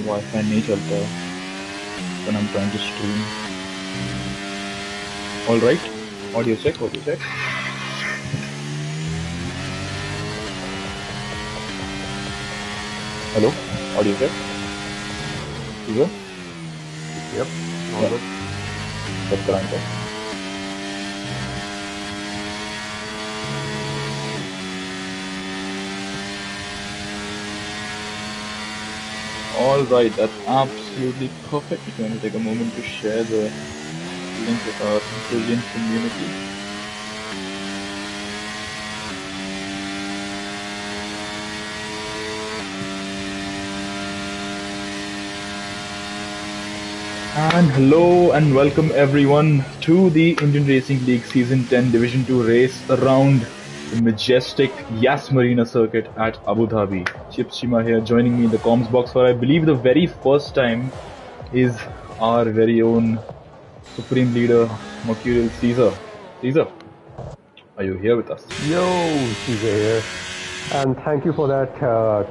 Wifi नहीं चलता when I'm trying to stream. All right, audio check. Hello, audio check. Clear? Yep, all Yeah. good. Check कराएंगे. All right, that's absolutely perfect. If you want to take a moment to share the link with our brilliant community. And hello and welcome everyone to the Indian Racing League Season 10 Division 2 race around the majestic Yas Marina circuit at Abu Dhabi. Chips Shima here joining me in the comms box for I believe the very first time is our very own Supreme Leader Mercurial Caesar. Caesar, are you here with us? Yo, Caesar here. And thank you for that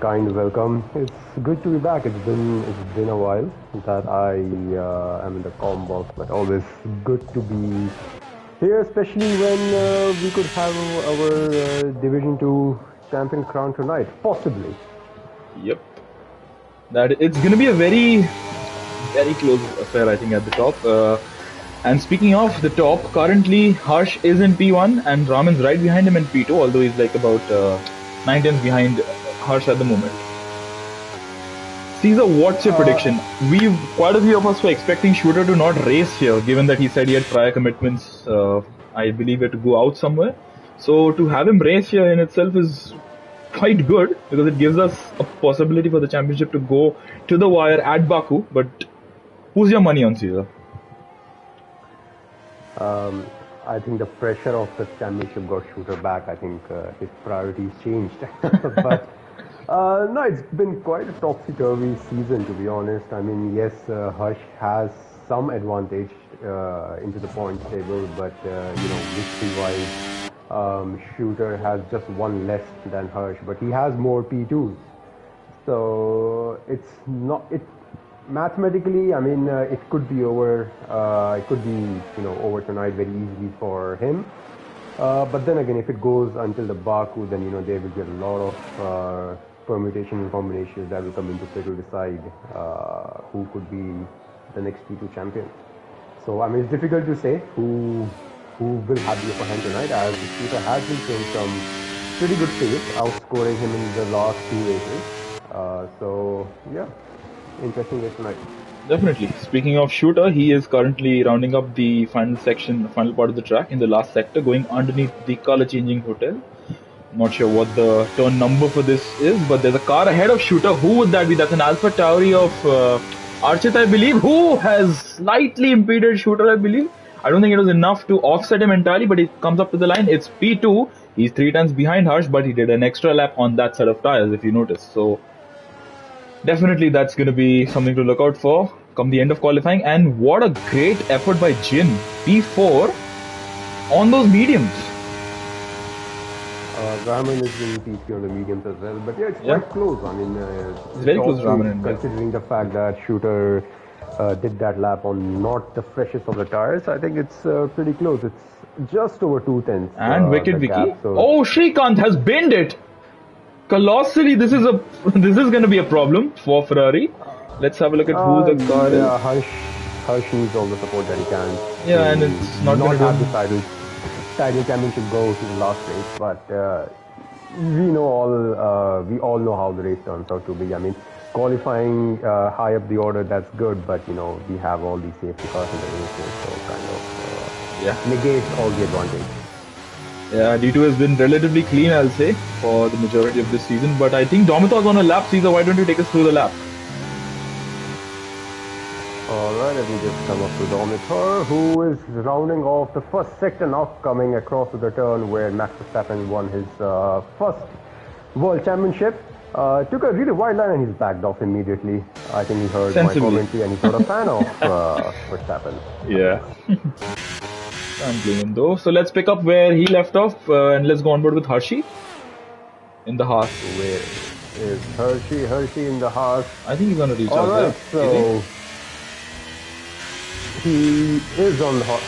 kind welcome. It's good to be back. It's been a while that I am in the comm box, but always good to be here, especially when we could have our Division 2 champion crown tonight, possibly. Yep. That it's going to be a very close affair, I think, at the top. And speaking of the top, currently Harsh is in P1 and Raman's right behind him in P2, although he's like about 9 tenths behind Harsh at the moment. Caesar, what's your prediction? Quite a few of us were expecting Shooter to not race here, given that he said he had prior commitments, I believe, to go out somewhere. So to have him race here in itself is quite good, because it gives us a possibility for the championship to go to the wire at Baku. But who's your money on, Caesar? I think the pressure of the championship got Shooter back. I think his priorities changed. But no, it's been quite a topsy-turvy season, to be honest. I mean, yes, Harsh has some advantage into the points table, but victory-wise, Shooter has just one less than Harsh, but he has more P2s. So it's not mathematically, I mean, it could be over. It could be, over tonight very easily for him. But then again, if it goes until the Baku, then there will be a lot of permutation and combinations that will come into play to decide who could be the next P2 champion. So I mean, it's difficult to say who will have the upper hand tonight, as Shooter has been showing some pretty good pace, outscoring him in the last two races. So yeah. Interesting race tonight. Definitely. Speaking of Shooter, he is currently rounding up the final part of the track in the last sector, going underneath the color-changing hotel. Not sure what the turn number for this is, but there's a car ahead of Shooter. Who would that be? That's an Alpha Tauri of Archit, I believe, who has slightly impeded Shooter, I believe. I don't think it was enough to offset him entirely, but he comes up to the line. It's P2. He's 3 tenths behind Harsh, but he did an extra lap on that set of tires, if you notice. So definitely that's going to be something to look out for come the end of qualifying. And what a great effort by Jin. P4 on those mediums. Rahman is in P3 on the mediums as well, but yeah, it's quite close. I mean, it's very close to Rahman. Considering the fact that Shooter did that lap on not the freshest of the tires, I think it's pretty close. It's just over 2 tenths. And Wicked Vicky. So oh, Shrikant has binned it. Colossally, this is going to be a problem for Ferrari. Let's have a look at who the car is. Harsh needs all the support that he can. Yeah, and it's not going to have the title championship go to the last race, but we all know how the race turns out to be. I mean, qualifying high up the order, that's good, but we have all these safety cars in the races, so kind of negates all the advantage. Yeah, D2 has been relatively clean, I'll say, for the majority of this season. But I think Domitor's on a lap. Caesar, why don't you take us through the lap? Alright, let me just come up to Domitor, who is rounding off the first sector now, coming across to the turn where Max Verstappen won his first World Championship. Took a really wide line and he's backed off immediately. I think he heard my commentary and he's not a fan of Verstappen. Yeah. Can't blame him though. So let's pick up where he left off and let's go on board with Harshi in the Haas. is Hershey. Hershey in the house. I think he's gonna reach All out right, there. so he is on the hot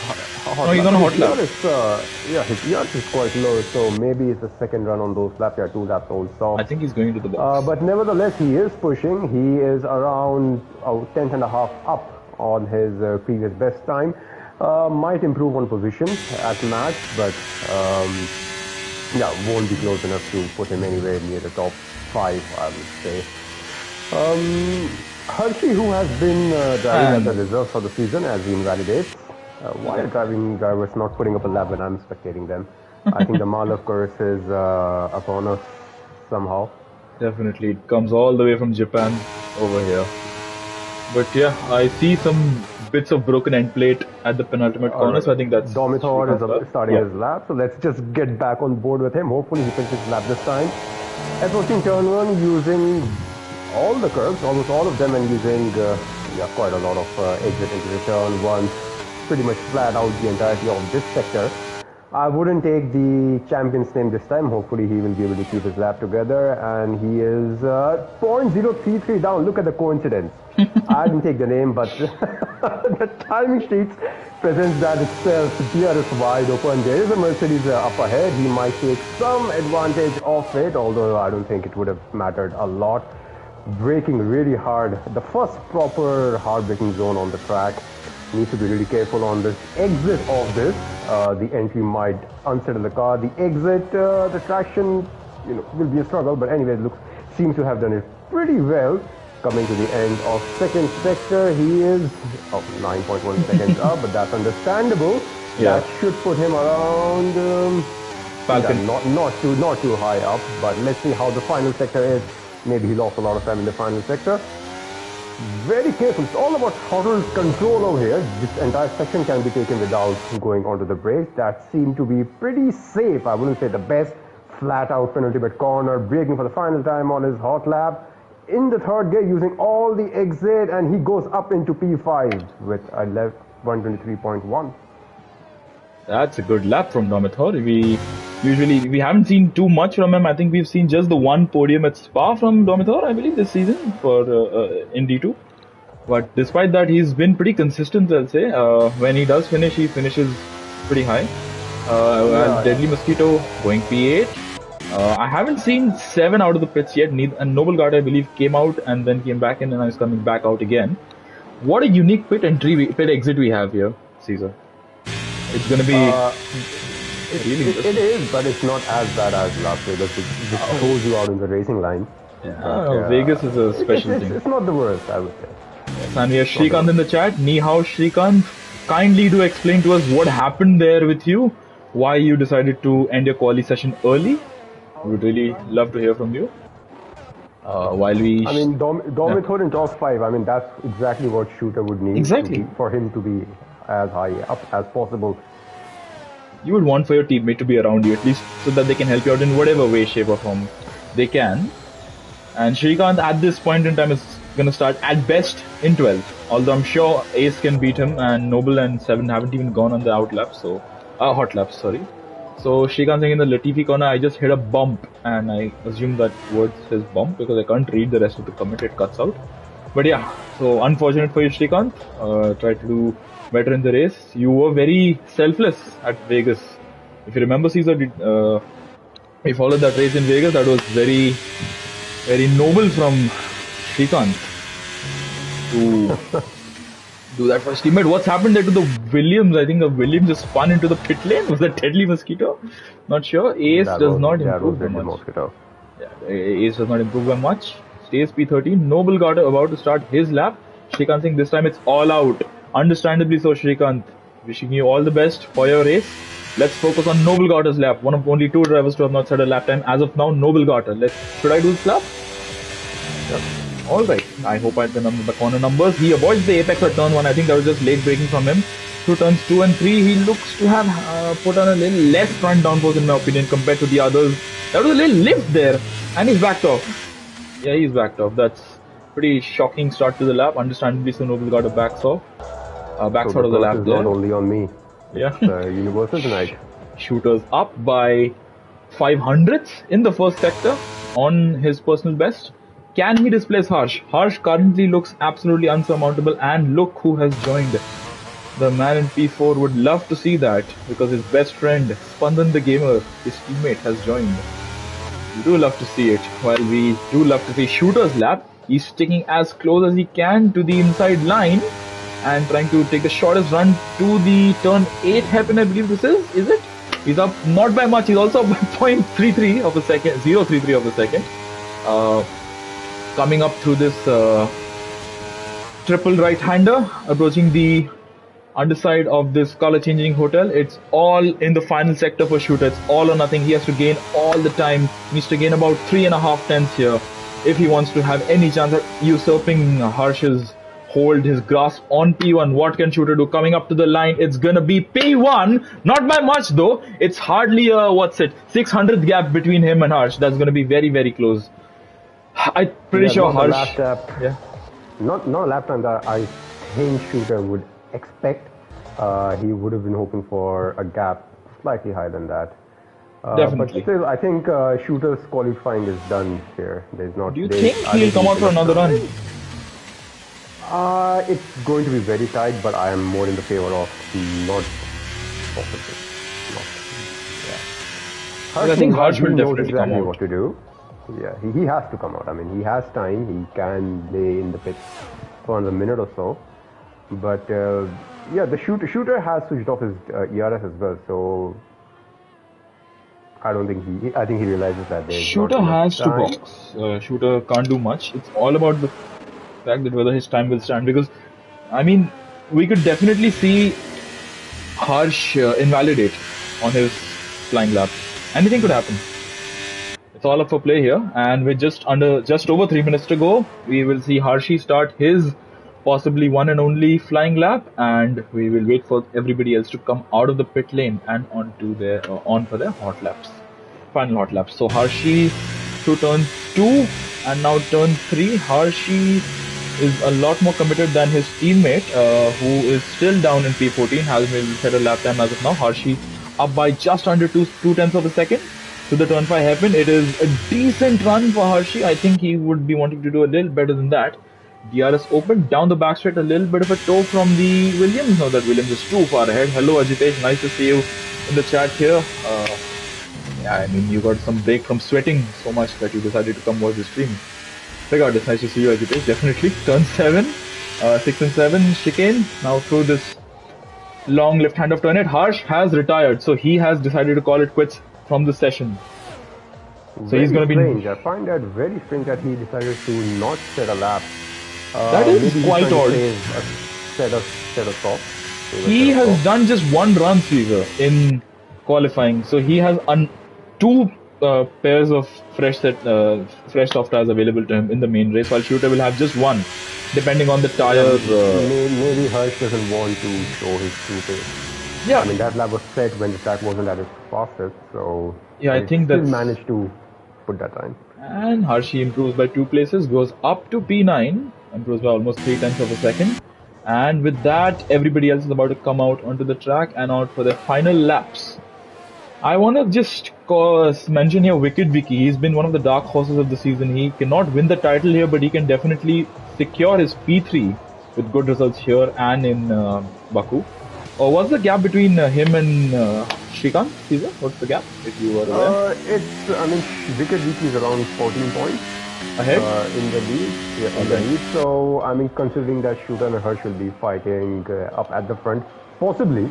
No, he's on a hot his lap. his ERS is quite low, so maybe it's the second run on those laps. Yeah, 2 laps old soft. I think he's going to the box. But nevertheless, he is pushing. He is around tenth and a half up on his previous best time. Might improve on position at match, but yeah, won't be close enough to put him anywhere near the top 5, I would say. Hershey, who has been driving as a reserve for the season, as he invalidates. Why are driving drivers not putting up a lap when I'm spectating them? I think the Malav curse is upon us somehow. Definitely, it comes all the way from Japan over here. But yeah, I see some bits of broken end plate at the penultimate corner, so I think that's... Domithor is starting his lap, so let's just get back on board with him. Hopefully he finishes his lap this time. Approaching turn 1 using all the curves, almost all of them, and using quite a lot of exit into the turn 1. Pretty much flat out the entirety of this sector. I wouldn't take the champion's name this time. Hopefully he will be able to keep his lap together, and he is 0.033 down. Look at the coincidence. I didn't take the name, but the timing sheets presents that itself. DRS wide open. There is a Mercedes up ahead. He might take some advantage of it, although I don't think it would have mattered a lot. Braking really hard. The first proper hard braking zone on the track. Needs to be really careful on this exit of this. The entry might unsettle the car. The exit, the traction, will be a struggle. But anyway, seems to have done it pretty well. Coming to the end of second sector, he is 9.1 seconds up, but that's understandable. Yeah. That should put him around. Falcon. Not too high up. But let's see how the final sector is. Maybe he lost a lot of time in the final sector. Very careful. It's all about throttle control over here. This entire section can be taken without going onto the brakes. That seemed to be pretty safe. I wouldn't say the best. Flat out penultimate corner, braking for the final time on his hot lap. In the third gear, using all the exit, and he goes up into P5 with a 123.1. That's a good lap from Domithor. We haven't seen too much from him. I think we've seen just the one podium at Spa from Domithor, I believe, this season for in D2. But despite that, he's been pretty consistent, I'll say. When he does finish, he finishes pretty high. Deadly Mosquito going P8. I haven't seen 7 out of the pits yet. And Noble Guard, I believe, came out and then came back in, and now he's coming back out again. What a unique pit exit we have here, Caesar. It's going to be... It is, but it's not as bad as Las Vegas. It throws you out in the racing line. Yeah, Vegas is a special thing. It's not the worst, I would say. Yes, and we have Shrikant in the chat. Ni hao, Shrikant. Kindly do explain to us what happened there with you. Why you decided to end your quali session early. We would really love to hear from you. Domithor in top 5. I mean, that's exactly what Shooter would need for him to be as high up as possible. You would want for your teammate to be around you, at least so that they can help you out in whatever way, shape or form they can. And Shrikant at this point in time is going to start at best in 12th. Although I'm sure Ace can beat him, and Noble and 7 haven't even gone on the hot laps, sorry. So Shrikant saying in the Latifi corner, I just hit a bump, and I assume that word says bump because I can't read the rest of the comment, it cuts out. But yeah, so unfortunate for you, Shrikant. Try to do better in the race. You were very selfless at Vegas. If you remember, Caesar, we followed that race in Vegas. That was very, very noble from Shrikant to do that for his teammate. What's happened there to the Williams? I think the Williams just spun into the pit lane. Was that Deadly Mosquito? Not sure. Ace does not improve by much. Yeah, Ace does not improve by much. Stays P13. Noble got about to start his lap. Shrikant saying this time it's all out. Understandably so, Shrikant. Wishing you all the best for your race. Let's focus on Noble Garter's lap. One of only 2 drivers to have not set a lap time as of now. Noble Garter. Should I do this lap? Yep. Alright. I hope I remember the corner numbers. He avoids the apex at turn 1. I think that was just late braking from him. Through turns 2 and 3, he looks to have put on a little less front downforce in my opinion compared to the others. There was a little lift there. And he's backed off. Yeah, he's backed off. That's pretty shocking start to the lap. Understandably so, Noble Garter backs off. Backs out of the lap there. Not only on me. Yeah. It's universal tonight. Shooters up by 500ths in the first sector. on his personal best. Can he displace Harsh? Harsh currently looks absolutely unsurmountable, and look who has joined. The man in P4 would love to see that because his best friend, Spandan the Gamer, his teammate, has joined. We do love to see it. While we do love to see Shooter's lap, he's sticking as close as he can to the inside line and trying to take the shortest run to the turn 8 hairpin, I believe this is. Is it? He's up not by much, he's also up by 0.33 of a second, 0.33 of a second. Coming up through this triple right-hander, approaching the underside of this color changing hotel. It's all in the final sector for Shooter. It's all or nothing. He has to gain all the time. He needs to gain about 3.5 tenths here if he wants to have any chance at usurping Harsh's hold, his grasp on P1. What can Shooter do? Coming up to the line, it's gonna be P1. Not by much though. It's hardly a 600th gap between him and Harsh. That's gonna be very, very close. I'm pretty sure Harsh. Not a lap time that I think Shooter would expect. He would have been hoping for a gap slightly higher than that. Definitely. But still, I think Shooter's qualifying is done here. Do you think he'll come out for another run? It's going to be very tight, but I am more in the favor of not focusing. I think Harsh will definitely come out. What to do. Yeah, he has to come out. I mean, he has time. He can lay in the pits for another minute or so. But yeah, the shooter has switched off his ERS as well, so I don't think I think he realizes that there's Shooter has to box. Shooter can't do much. It's all about the fact that whether his time will stand. Because I mean, we could definitely see Harsh invalidate on his flying lap. Anything could happen. It's all up for play here, and with just over 3 minutes to go, we will see Harshi start his possibly one and only flying lap, and we will wait for everybody else to come out of the pit lane and on for their hot laps, final hot laps. So Harshi to turn 2 and now turn 3. Harshi is a lot more committed than his teammate, who is still down in P14, hasn't really set a lap time as of now. Harshi up by just under 2 tenths of a second to the turn 5 hairpin. It is a decent run for Harshi. I think he would be wanting to do a little better than that. DRS open down the back straight, a little bit of a toe from the Williams. Now that Williams is too far ahead. Hello Ajitesh, nice to see you in the chat here. Yeah, I mean, you got some break from sweating so much that you decided to come watch the stream. Regardless, nice to see you Ajitesh, definitely. Turn 7, 6 and 7 chicane. Now through this long left hand of turn 8. Harsh has retired, so he has decided to call it quits from the session. So very he's going to be strange. I find that very strange that he decided to not set a lap. That is quite odd. Set of stops. He has done just one run, Caesar, in qualifying. So he has two pairs of fresh soft tires available to him in the main race, while Shooter will have just one, depending on the tire. Maybe Harsh doesn't want to show his true pace. Yeah. I mean, that lap was set when the track wasn't at its fastest, so yeah, I think still managed to put that time. And Harshi improves by 2 places, goes up to P9, improves by almost 3 tenths of a second. And with that, everybody else is about to come out onto the track and out for their final laps. I want to just mention here Wicked Vicky. He's been one of the dark horses of the season. He cannot win the title here, but he can definitely secure his P3 with good results here and in Baku. What's the gap between him and Shrikant? Caesar? What's the gap, if you are aware? Wicked Vicky is around 14 points ahead in the lead. Yeah, in the lead. So, I mean, considering that Shooter and Harsh will be fighting up at the front, possibly,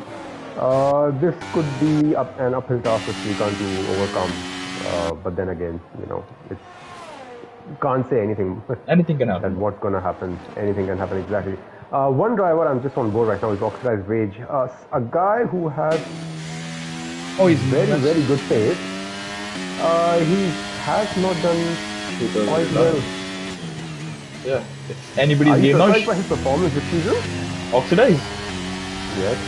this could be an uphill task for Shrikant to overcome. But then again, you can't say anything. Anything can happen. And what's going to happen? Anything can happen, exactly. One driver I'm just on board right now is Oxidized Rage. A guy who has he's very good pace. He has not done quite well. Yeah, it's anybody's game now. Are you surprised by his performance this season? Oxidized? Yes.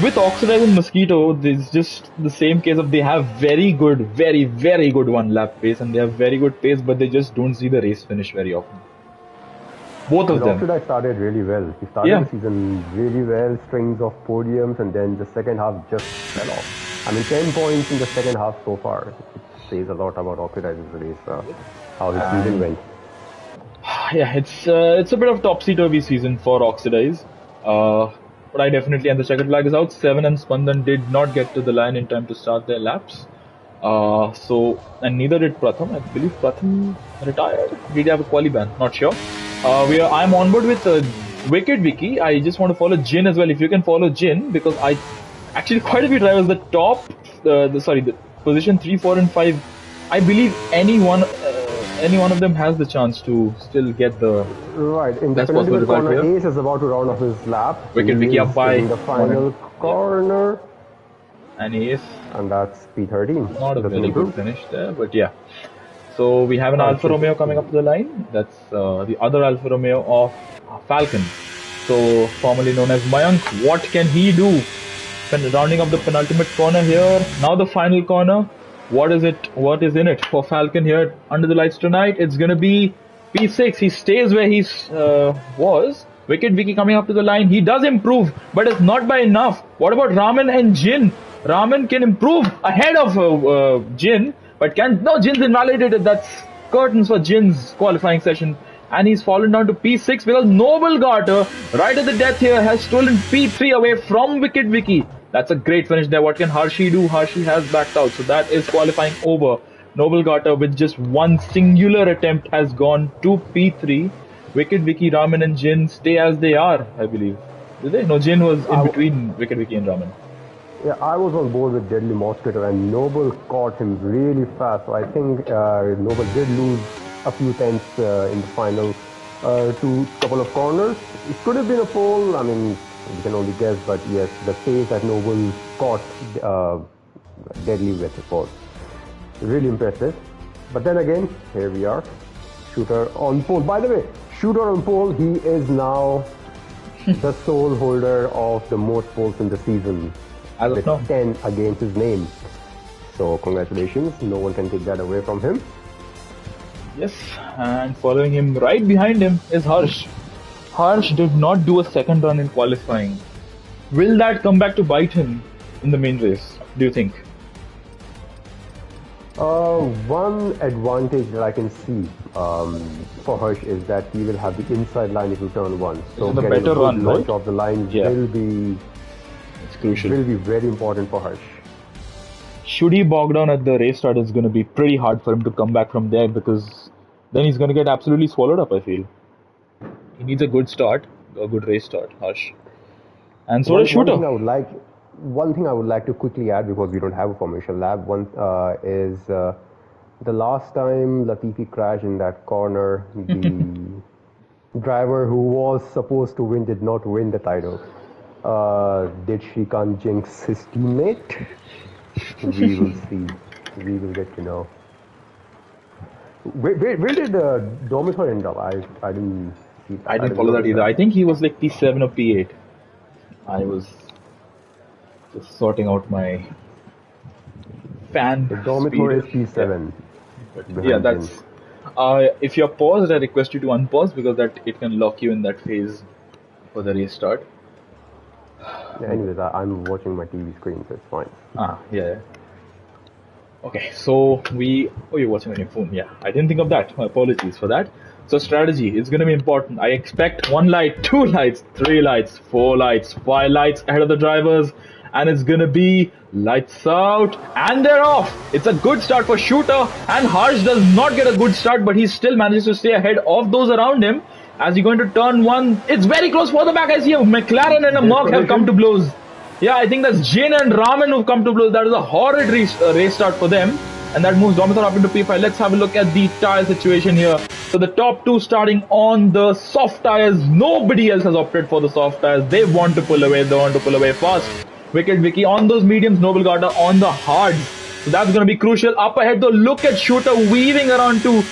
With Oxidized and Mosquito, it's just the same case of they have very good, very good one lap pace, and they have very good pace, but they just don't see the race finish very often. Both of them. Oxidized started really well. He started the season really well, strings of podiums, and then the second half just fell off. I mean, 10 points in the second half so far. It says a lot about Oxidizer's race, how his season went. Yeah, it's a bit of topsy-turvy season for Oxidize. But I definitely, and the checkered flag is out. 7 and Spandan did not get to the line in time to start their laps. And neither did Pratham. I believe Pratham retired. Did he have a quali ban? Not sure. I'm on board with Wicked Wiki. I just want to follow Jin as well. If you can follow Jin, because I actually quite a few drivers. The top, the position 3, 4, and 5. I believe any one of them has the chance to still get the right. In the penultimate corner, Ace is about to round off his lap. Wicked Wiki up by in the final corner. And Ace. And that's P13. Not a very good finish there, but yeah. So we have an Alfa Romeo coming up to the line. That's the other Alfa Romeo of Falcon. So formerly known as Mayank. What can he do? Rounding up the penultimate corner here. Now the final corner. What is it? What is in it for Falcon here under the lights tonight? It's going to be P6. He stays where he was. Wicked Wiki coming up to the line. He does improve, but it's not by enough. What about Raman and Jin? Raman can improve ahead of Jin, but Jin's invalidated. That's curtains for Jin's qualifying session. And he's fallen down to P6 because Noble Garter, right at the death here, has stolen P3 away from Wicked Wiki. That's a great finish there. What can Harshi do? Harshi has backed out. So that is qualifying over. Noble Garter with just one singular attempt has gone to P3. Wicked Wiki, Raman and Jin stay as they are, I believe. Did they? No, Jin was in between Wicked Wiki and Raman. Yeah, I was on board with Deadly Mosquito and Noble caught him really fast. So I think Noble did lose a few tenths in the final couple of corners. It could have been a pole. I mean, you can only guess, but yes, the pace that Noble caught Deadly with was really impressive. But then again, here we are. Shooter on pole. By the way, Shooter on pole, he is now the sole holder of the most poles in the season. With 10 against his name. So congratulations, no one can take that away from him. Yes, and following him right behind him is Harsh. Harsh did not do a second run in qualifying. Will that come back to bite him in the main race, do you think? One advantage that I can see for Harsh is that he will have the inside line if you turn one. So the better run, right? Of the line will be crucial. Will be very important for Harsh. Should he bog down at the race start, it's going to be pretty hard for him to come back from there because then he's going to get absolutely swallowed up, I feel. He needs a good start, a good race start, Harsh. And so does Shooter. One thing I would like to quickly add, because we don't have a formation lab, is the last time Latifi crashed in that corner, the driver who was supposed to win did not win the title. Did Shrikant jinx his teammate? We will see. We will get to know. Where did Dormitory end up? I didn't see that. I didn't follow that either. I think he was like P7 or P8. I was just sorting out my fan. The Dormitory is P7. Yeah, that's. If you're paused, I request you to unpause because that it can lock you in that phase for the restart. Yeah, anyways, I'm watching my TV screen, so it's fine. Yeah. Okay, so you're watching on your phone. Yeah, I didn't think of that. My apologies for that. So strategy is going to be important. I expect 1 light, 2 lights, 3 lights, 4 lights, 5 lights ahead of the drivers. And it's going to be lights out and they're off. It's a good start for Shooter, and Harsh does not get a good start, but he still manages to stay ahead of those around him. As he going to turn one, it's very close for the back. I see a McLaren and a Merc have come to blows. Yeah, I think that's Jin and Raman who've come to blows. That is a horrid race start for them. And that moves Domitor up into P5. Let's have a look at the tire situation here. So the top two starting on the soft tires. Nobody else has opted for the soft tires. They want to pull away. They want to pull away fast. Wicked Wiki on those mediums. Noble Garter on the hards. So that's going to be crucial. Up ahead though, look at Shooter weaving around to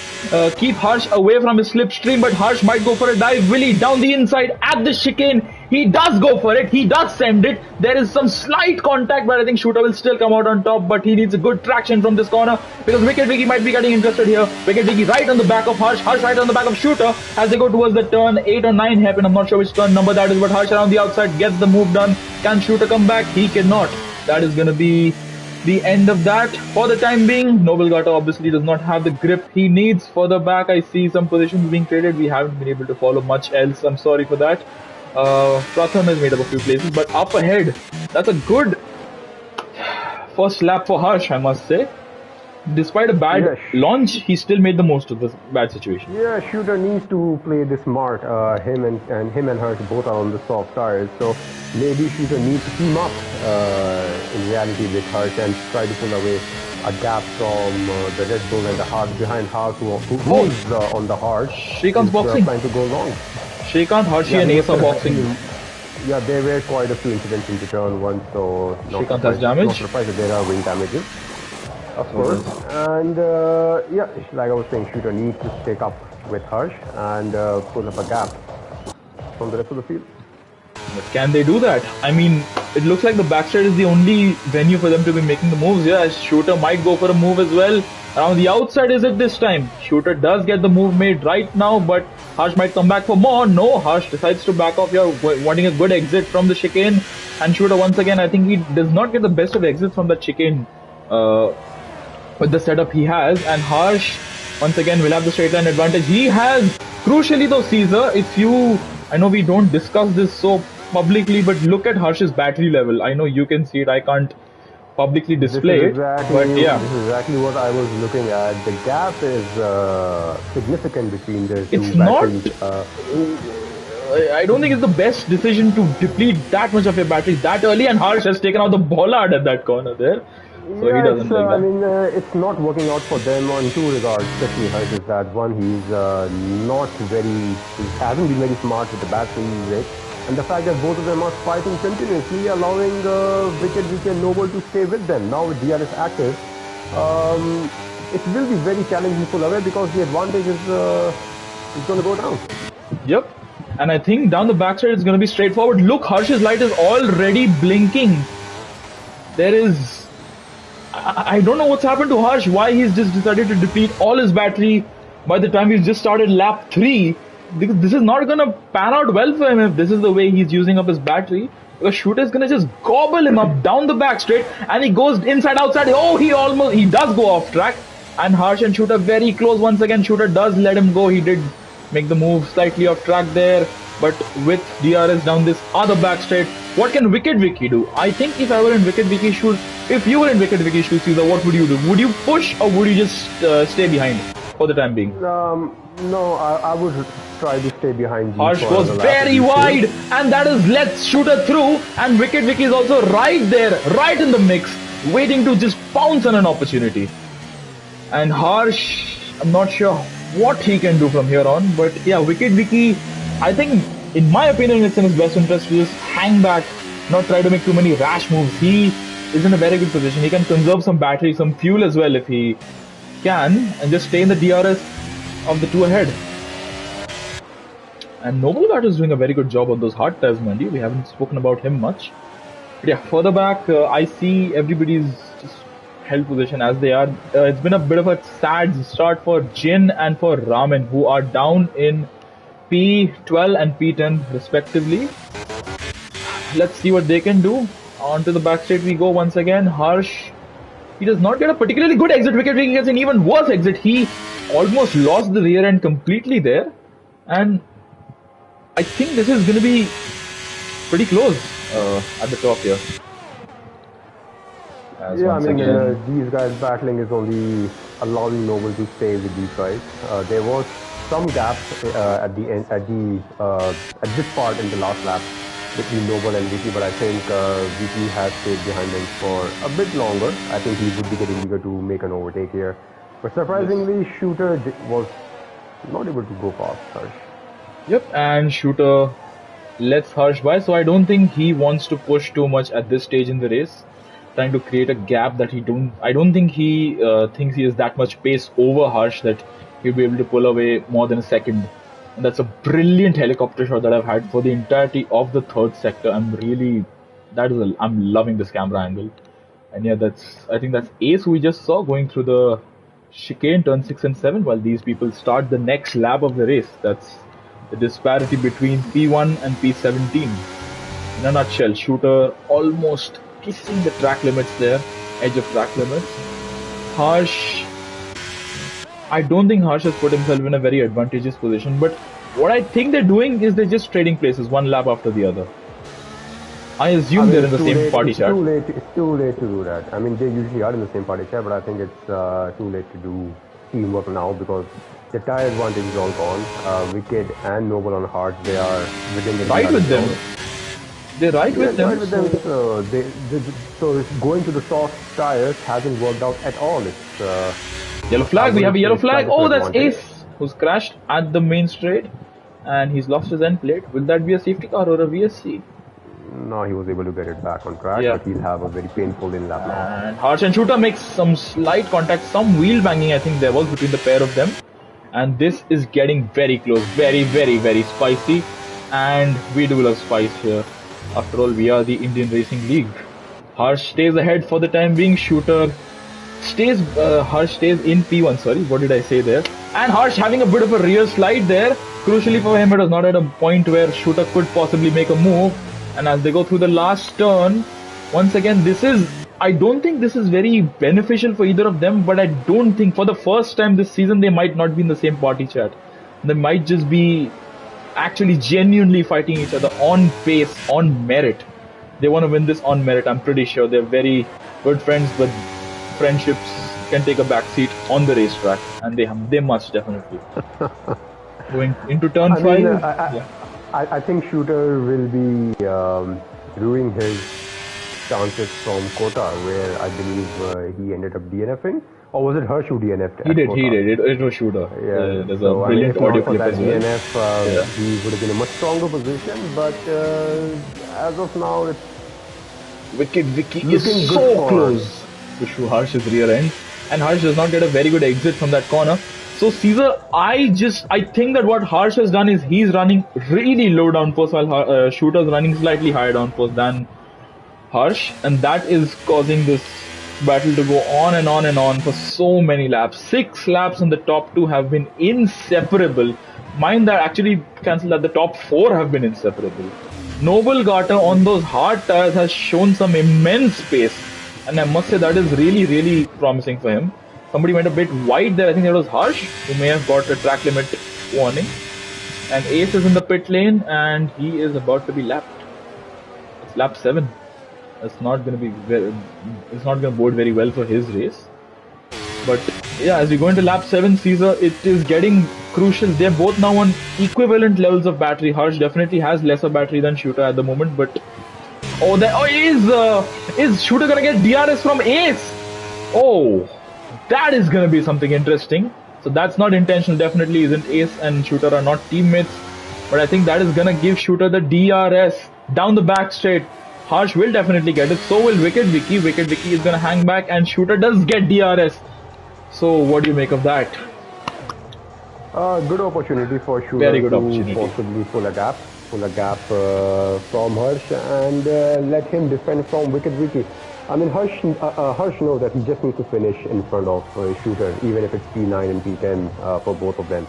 keep Harsh away from his slipstream. But Harsh might go for a dive. Will he down the inside at the chicane? He does go for it. He does send it. There is some slight contact, but I think Shooter will still come out on top. But he needs a good traction from this corner because Wicked Wiki might be getting interested here. Wicked Wiki right on the back of Harsh. Harsh right on the back of Shooter as they go towards the turn 8 or 9 happen. I'm not sure which turn number that is, but Harsh around the outside gets the move done. Can Shooter come back? He cannot. That is going to be the end of that for the time being. Noble Gata obviously does not have the grip he needs. Further back, I see some positions being traded. We haven't been able to follow much else. I'm sorry for that. Pratham has made up a few places, but up ahead, that's a good first lap for Harsh, I must say. Despite a bad Yes. launch, he still made the most of this bad situation. Yeah, Shooter needs to play this smart. Him and Hurt both are on the soft tires, so maybe Shooter needs to team up in reality with Hurt and try to pull away a gap from the Red Bull and the hard behind Hart who's on the hard. Shrikant's boxing. Trying to go long. Shrikant, Harshi and Ace are boxing. Yeah, there were quite a few incidents in turn one, so Shrikant has damage. Not surprised that there are wing damages. Of course, and yeah, like I was saying, Shooter needs to stick up with Harsh and pull up a gap from the rest of the field. But can they do that? I mean, it looks like the backside is the only venue for them to be making the moves. Yeah, Shooter might go for a move as well. Around the outside is it this time? Shooter does get the move made right now, but Harsh might come back for more. No, Harsh decides to back off here, wanting a good exit from the chicane. And Shooter once again, I think he does not get the best of exits from that chicane. With the setup he has, and Harsh once again will have the straight line advantage. He has, crucially though, Caesar, I know we don't discuss this so publicly, but look at Harsh's battery level. I know you can see it, I can't publicly display it, but yeah. This is exactly what I was looking at. The gap is significant between the two It's not. batteries. I don't think it's the best decision to deplete that much of your battery that early, and Harsh has taken out the bollard at that corner there. So yeah, he doesn't like that. I mean, it's not working out for them on two regards. Especially Hurt is that one, he hasn't been very smart with the battery rate, and the fact that both of them are fighting continuously, allowing Wicked and Noble to stay with them. Now with DRS active, it will be very challenging to pull away because the advantage is going to go down. Yep. And I think down the backside it's going to be straightforward. Look, Harsh's light is already blinking. There is... I don't know what's happened to Harsh, why he's just decided to deplete all his battery by the time he's just started lap 3. Because this is not going to pan out well for him if this is the way he's using up his battery. Because Shooter's going to just gobble him up down the back straight, and he goes inside outside. Oh, he does go off track. And Harsh and Shooter very close once again. Shooter does let him go. He did make the move slightly off track there. But with DRS down this other back straight, what can Wicked Vicky do? I think if I were in Wicked Vicky's shoes, if you were in Wicked Vicky's shoes, Caesar, what would you do? Would you push or would you just stay behind for the time being? No, I would try to stay behind. Harsh goes very wide, and that is lets Shooter through, and Wicked Vicky is also right there, right in the mix, waiting to just pounce on an opportunity. And Harsh, I'm not sure what he can do from here on, but yeah, Wicked Vicky, I think, in my opinion, it's in his best interest to just hang back, not try to make too many rash moves. He is in a very good position. He can conserve some battery, some fuel as well if he can, and just stay in the DRS of the two ahead. And Noblegat is doing a very good job on those hard tires, mind you. We haven't spoken about him much. But yeah, further back, I see everybody's just held position as they are. It's been a bit of a sad start for Jin and for Ramen, who are down in P12 and P10 respectively. Let's see what they can do. Onto the back straight we go once again. Harsh, he does not get a particularly good exit. Wicked Vicky gets an even worse exit. He almost lost the rear end completely there. And I think this is going to be pretty close at the top here. Yeah, I mean, these guys battling is only allowing Noble to stay with these guys. There was some gap at the end, at this part in the last lap between Noble and Vicky, but I think Vicky has stayed behind him for a bit longer. I think he would be getting eager to make an overtake here. But surprisingly, Shooter was not able to go past Harsh. Yep, and Shooter lets Harsh by, so I don't think he wants to push too much at this stage in the race, trying to create a gap that I don't think he thinks he has that much pace over Harsh that he'll be able to pull away more than a second. And that's a brilliant helicopter shot that I've had for the entirety of the third sector. I'm loving this camera angle. And yeah, I think that's Ace who we just saw going through the chicane, turn 6 and 7, while these people start the next lap of the race. That's the disparity between P1 and P17. In a nutshell, Shooter almost kissing the track limits there. edge of track limits. Harsh, I don't think Harsh has put himself in a very advantageous position, but what I think they're doing is they're just trading places one lap after the other. I assume they're in the same party chat. It's too late to do that. I mean, they usually are in the same party chat, but I think it's too late to do teamwork now because the tire advantage is all gone. Wicked and Noble on hard, they are within the right with them. They're right with them. Right with them. So going to the soft tires hasn't worked out at all. It's yellow flag. We have a yellow flag. Oh, that's Ace who's crashed at the main straight, and he's lost his end plate. Will that be a safety car or a VSC? No, he was able to get it back on track, but he'll have a very painful in-lap loss. And Harsh and Shooter makes some slight contact, some wheel banging I think there was between the pair of them. And this is getting very close, very, very, very spicy. And we do love spice here. After all, we are the Indian Racing League. Harsh stays ahead for the time being. Shooter stays, Harsh stays in P1, sorry, what did I say there? And Harsh having a bit of a rear slide there. Crucially for him, it was not at a point where Shooter could possibly make a move. And as they go through the last turn, once again, I don't think this is very beneficial for either of them, but I don't think for the first time this season they might not be in the same party chat. They might just be actually genuinely fighting each other on pace, on merit. They want to win this on merit, I'm pretty sure. They're very good friends, but friendships can take a backseat on the racetrack, and they must definitely. Going into turn 5. I think Shooter will be ruining his chances from Kota, where I believe he ended up DNFing. Or was it Harsh who DNF'd? He did. It was Shooter. Yeah, there's a brilliant audio clip as well. DNF, he would have been in a much stronger position, but as of now, it's Wicked Vicky is so close to Harsh's rear end, and Harsh does not get a very good exit from that corner. So Caesar, I think that what Harsh has done is he's running really low downforce while Shooter's running slightly higher downforce than Harsh, and that is causing this battle to go on and on and on for so many laps. 6 laps in the top 2 have been inseparable. Mind that actually cancelled that the top 4 have been inseparable. Noble Gata on those hard tires has shown some immense pace, and I must say that is really, really promising for him. Somebody went a bit wide there. I think that was Harsh, who may have got a track limit warning. And Ace is in the pit lane, and he is about to be lapped. It's lap 7. It's not going to bode very well for his race. But yeah, as we go into lap 7, Caesar, it is getting crucial. They're both now on equivalent levels of battery. Harsh definitely has lesser battery than Shooter at the moment, but is Shooter gonna get DRS from Ace? Oh, that is gonna be something interesting. So that's not intentional, definitely isn't. Ace and Shooter are not teammates, but I think that is gonna give Shooter the DRS down the back straight. Harsh will definitely get it, so will Wicked Vicky. Wicked Vicky is gonna hang back, and Shooter does get DRS. So what do you make of that? Good opportunity for Shooter to possibly pull a gap from Harsh and let him defend from Wicked Vicky. I mean, Harsh knows that he just needs to finish in front of Shooter, even if it's P9 and P10 for both of them.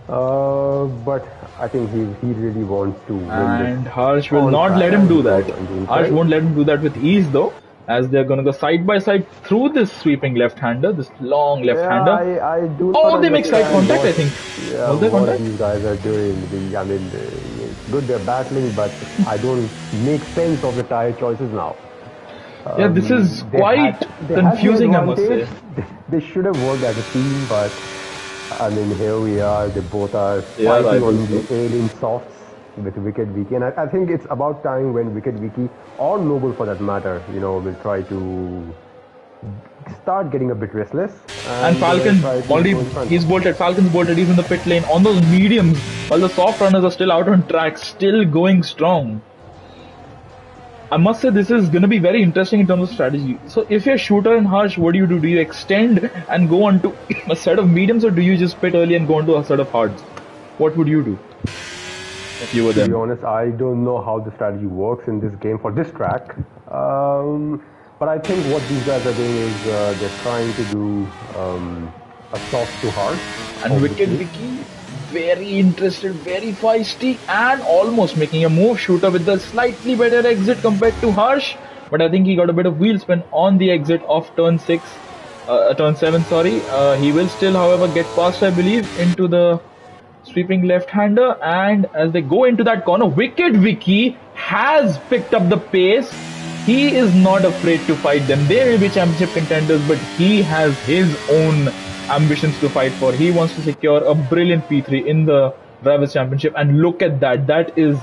But I think he really wants to win this. And Harsh will not let him do that. Harsh won't let him do that with ease though, as they're going to go side by side through this sweeping left-hander, this long left-hander. I do they make slight contact, I think. Yeah, what these guys are doing. I mean, it's good they're battling, but I don't make sense of the tire choices now. Yeah, this is quite confusing, I must say. They should have worked as a team, but I mean, here we are. They both are fighting on the alien softs with Wicked Vicky, and I think it's about time when Wicked Vicky, or Noble for that matter, will try to start getting a bit restless. And Falcon already, he's bolted. Falcon's bolted. He's in the pit lane on those mediums, while the soft runners are still out on track, still going strong. I must say this is going to be very interesting in terms of strategy. So if you're Shooter and Harsh, what do? Do you extend and go onto a set of mediums, or do you just pit early and go onto a set of hards? What would you do if you were them? To be honest, I don't know how the strategy works in this game for this track. But I think what these guys are doing is they're trying to do a soft to hard. And Wicked Vicky, very interested, very feisty, and almost making a move. Shooter with the slightly better exit compared to Harsh. but I think he got a bit of wheel spin on the exit of turn 7, sorry. He will still, however, get past, I believe, into the sweeping left-hander, and as they go into that corner, Wicked Vicky has picked up the pace. He is not afraid to fight them. They may be championship contenders, but he has his own ambitions to fight for. He wants to secure a brilliant P3 in the Drivers' Championship, and look at that. That is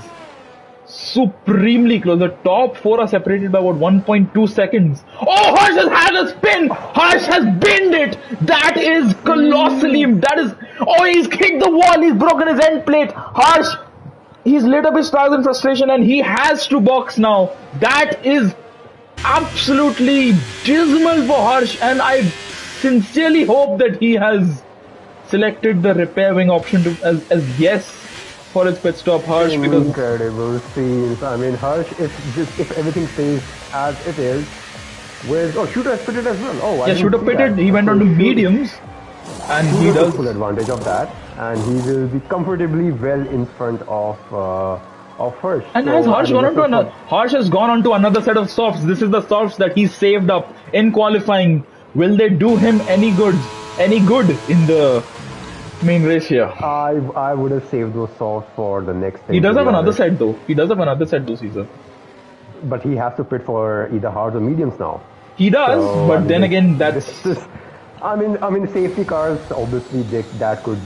supremely close. The top 4 are separated by about 1.2 seconds. Oh, Harsh has had a spin! Harsh has binned it! That is colossally... That is... Oh, he's kicked the wall! He's broken his end plate! Harsh... He's lit up his tires in frustration and he has to box now. That is absolutely dismal for Harsh, and I sincerely hope that he has selected the repair wing option as yes for his pit stop, Harsh. Incredible scenes. I mean, Harsh, if everything stays as it is, Shooter has pitted as well. Oh, yeah, Shooter pitted. He went on to mediums, and he does full advantage of that, and he will be comfortably well in front of Harsh. And so, has Harsh gone on to another? Harsh has gone on to another set of softs. This is the softs that he saved up in qualifying. Will they do him any good? Any good in the main race here? I would have saved those softs for the next thing. He does have another set though. He does have another set though, Caesar. But he has to pit for either hards or mediums now. He does, so, but then again, that's. I mean, safety cars obviously that could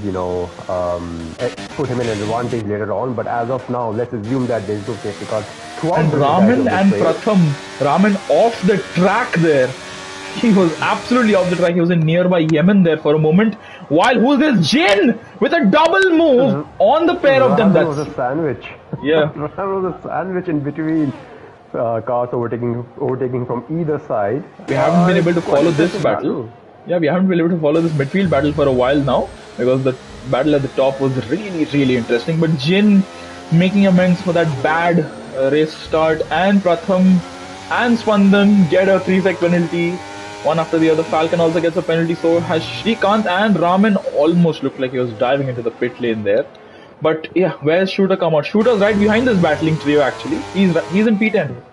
put him in an advantage later on. But as of now, let's assume that there's no safety cars. And Raman and Pratham, Raman off the track there. He was absolutely off the track. He was in nearby Yemen there for a moment. While who's this Jin with a double move on the pair of them? That was a sandwich. Yeah, that was a sandwich in between. Cars overtaking from either side. We haven't been able to follow this battle. Yeah, we haven't been able to follow this midfield battle for a while now because the battle at the top was really interesting. But Jin making amends for that bad race start, and Pratham and Spandan get a 3-sec penalty, one after the other. Falcon also gets a penalty, so has Shrikant, and Raman almost looked like he was diving into the pit lane there. But yeah, where's Shooter come out? Shooter's right behind this battling trio actually. He's in P10.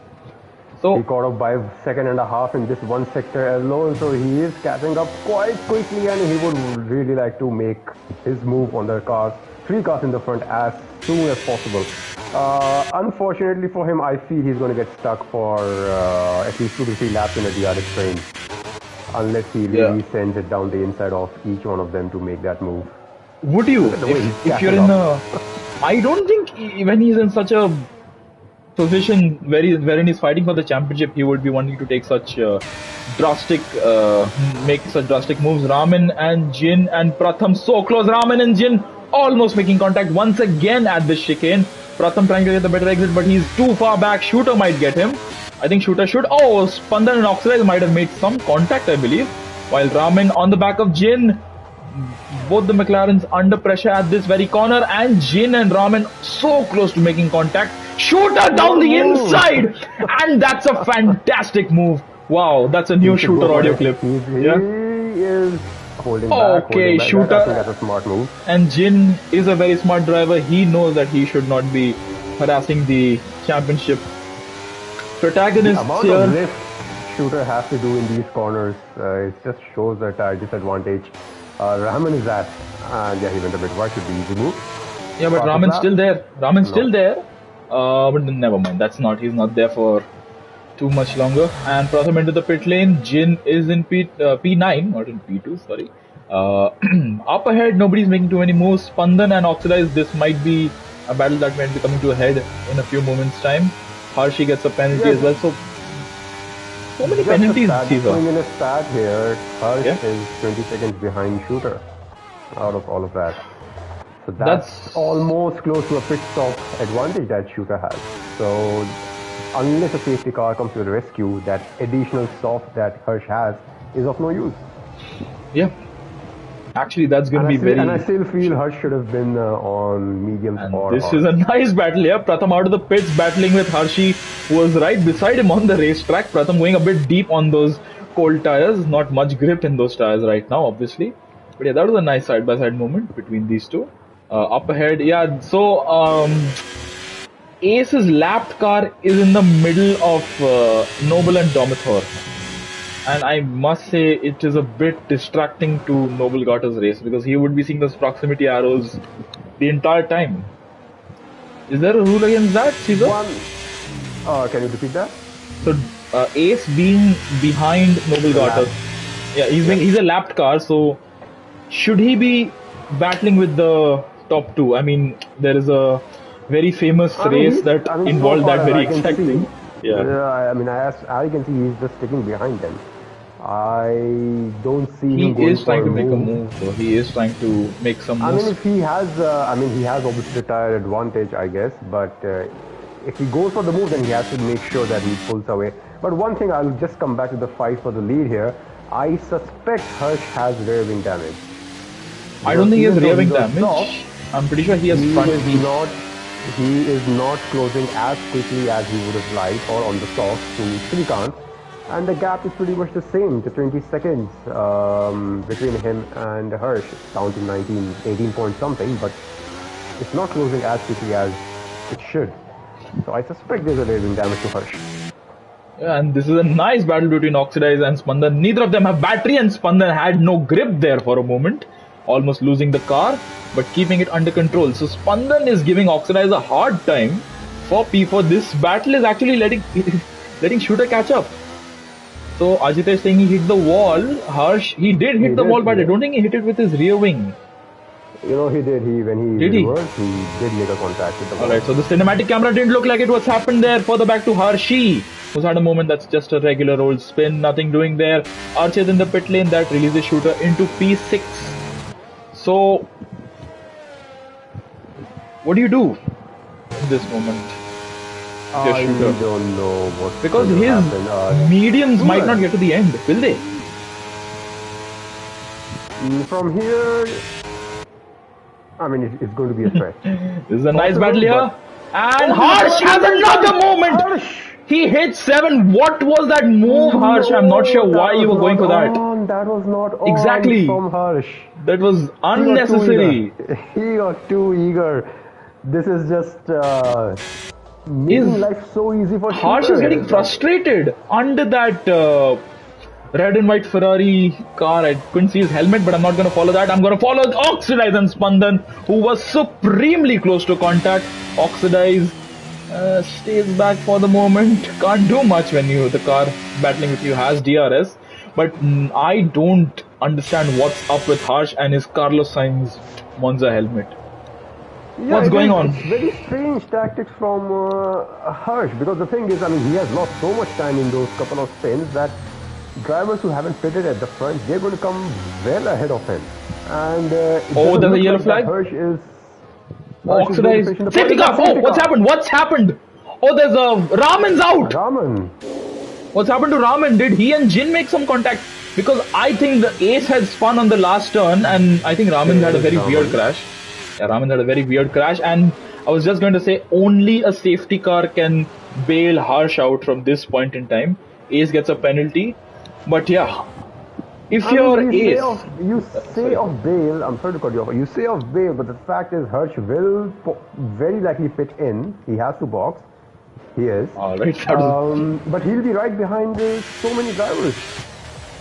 So he caught up by a second and a half in this one sector alone, so he is catching up quite quickly, and he would really like to make his move on the cars, 3 cars in the front as soon as possible. Unfortunately for him, I feel he's going to get stuck for at least 2 to 3 laps in a DRS train, unless he really sends it down the inside of each one of them to make that move. Would you? If you're in a... I don't think when he's in such a position wherein he's fighting for the championship, he would be wanting to take such make such drastic moves. Raman and Jin and Pratham so close. Raman and Jin almost making contact once again at this chicane. Pratham trying to get the better exit, but he's too far back. Shooter might get him. I think Shooter should. Oh, Spandan and Oxide might have made some contact, I believe. While Raman on the back of Jin. Both the McLarens under pressure at this very corner, and Jin and Raman so close to making contact. Shooter down the inside, and that's a fantastic move. Wow, that's a new Shooter audio clip. He is holding back. Okay, Shooter. I think that's a smart move. And Jin is a very smart driver. He knows that he should not be harassing the championship protagonists the amount here. Of lift Shooter has to do in these corners, it just shows the tire disadvantage. Raman is that, and yeah, he went a bit wide, should be easy move. Yeah, but Raman's still there. Raman's still there. But never mind, he's not there for too much longer. And Pratham into the pit lane. Jin is in P9, not in P2, sorry. Up ahead, nobody's making too many moves. Spandan and Oxidize, this might be a battle that might be coming to a head in a few moments' time. Harshi gets a penalty as well, so many penalties, Caesar. In a stat here, Harsh is 20 seconds behind Shooter out of all of that. So that's almost close to a pit stop advantage that Shooter has. So unless a safety car comes to the rescue, that additional soft that Harsh has is of no use. Yeah. Actually, that's going to be very... And I still feel Harsh should have been on mediums or... This is a nice battle here. Pratham out of the pits battling with Harshi, who was right beside him on the racetrack. Pratham going a bit deep on those cold tires. Not much grip in those tires right now, obviously. But yeah, that was a nice side-by-side moment between these two. Up ahead, yeah, so... Ace's lapped car is in the middle of Noble and Domathor. And I must say it is a bit distracting to Noble Garter's race because he would be seeing those proximity arrows the entire time. Is there a rule against that, Caesar? Can you repeat that? So Ace being behind Noble Garter, yeah, he's a lapped car. So should he be battling with the top two? I mean, there is a very famous race that involved that very exact thing. Yeah. I mean, as I can see, he's just sticking behind them. I don't see him going He is trying to make a move, so he is trying to make some moves. I mean, if he has, he has obviously the tire advantage, I guess, but if he goes for the move, then he has to make sure that he pulls away. But one thing, I'll just come back to the fight for the lead here. I suspect Harsh has rear wing damage. I don't think he has rear wing damage. I'm pretty sure he has front wing. He is not closing as quickly as he would have liked, or on the softs to Shrikant. And the gap is pretty much the same, the 20 seconds between him and Harsh. It's down to 19, 18 point something, but it's not closing as quickly as it should. So I suspect there's a rear wing damage to Harsh. Yeah, and this is a nice battle between Oxidize and Spandan. Neither of them have battery, and Spandan had no grip there for a moment, almost losing the car, but keeping it under control. So Spandan is giving Oxidize a hard time for P4. This battle is actually letting Shooter catch up. So Ajit is saying he hit the wall. Harsh, he did hit the wall, but I don't think he hit it with his rear wing. You know, he did. When he reversed, he did make a contact with the wall. Alright, so the cinematic camera didn't look like it. What's happened there? Further back to Harshi, who's had a moment that's just a regular old spin, nothing doing there. Archit in the pit lane, that releases Shooter into P6. So, what do you do in this moment? I don't know what. Because his mediums might not get to the end, will they? From here, I mean, it's going to be a threat. This is a nice battle here. And Harsh has another moment! He hit 7. What was that move, Harsh? I'm not sure why you were going for that. That was not on exactly from Harsh. That was unnecessary. He got too eager. This is just making life so easy for Harsh is getting frustrated under that red and white Ferrari car. I couldn't see his helmet, but I'm not going to follow that. I'm going to follow Oxidize and Spandan, who was supremely close to contact. Oxidize stays back for the moment. Can't do much when the car battling with you has DRS. But I don't understand what's up with Harsh and his Carlos Sainz Monza helmet. Yeah, what's going on? It's very strange tactics from Harsh, because the thing is, I mean, he has lost so much time in those couple of spins that drivers who haven't pitted at the front, they're going to come well ahead of him. And there's a yellow flag. Harsh is Oxidize. Safety car! Oh, what's happened? What's happened? Oh, there's a Raman's out. Raman. What's happened to Raman? Did he and Jin make some contact? Because I think the Ace had spun on the last turn, and I think Raman had a very weird crash. Yeah, Raman had a very weird crash, and I was just going to say only a safety car can bail Harsh out from this point in time. Ace gets a penalty, but yeah, if you're Ace, you say of bail. I'm sorry to cut you off. You say of bail, but the fact is Harsh will very likely pit in. He has to box. He is. Alright. But he'll be right behind so many drivers.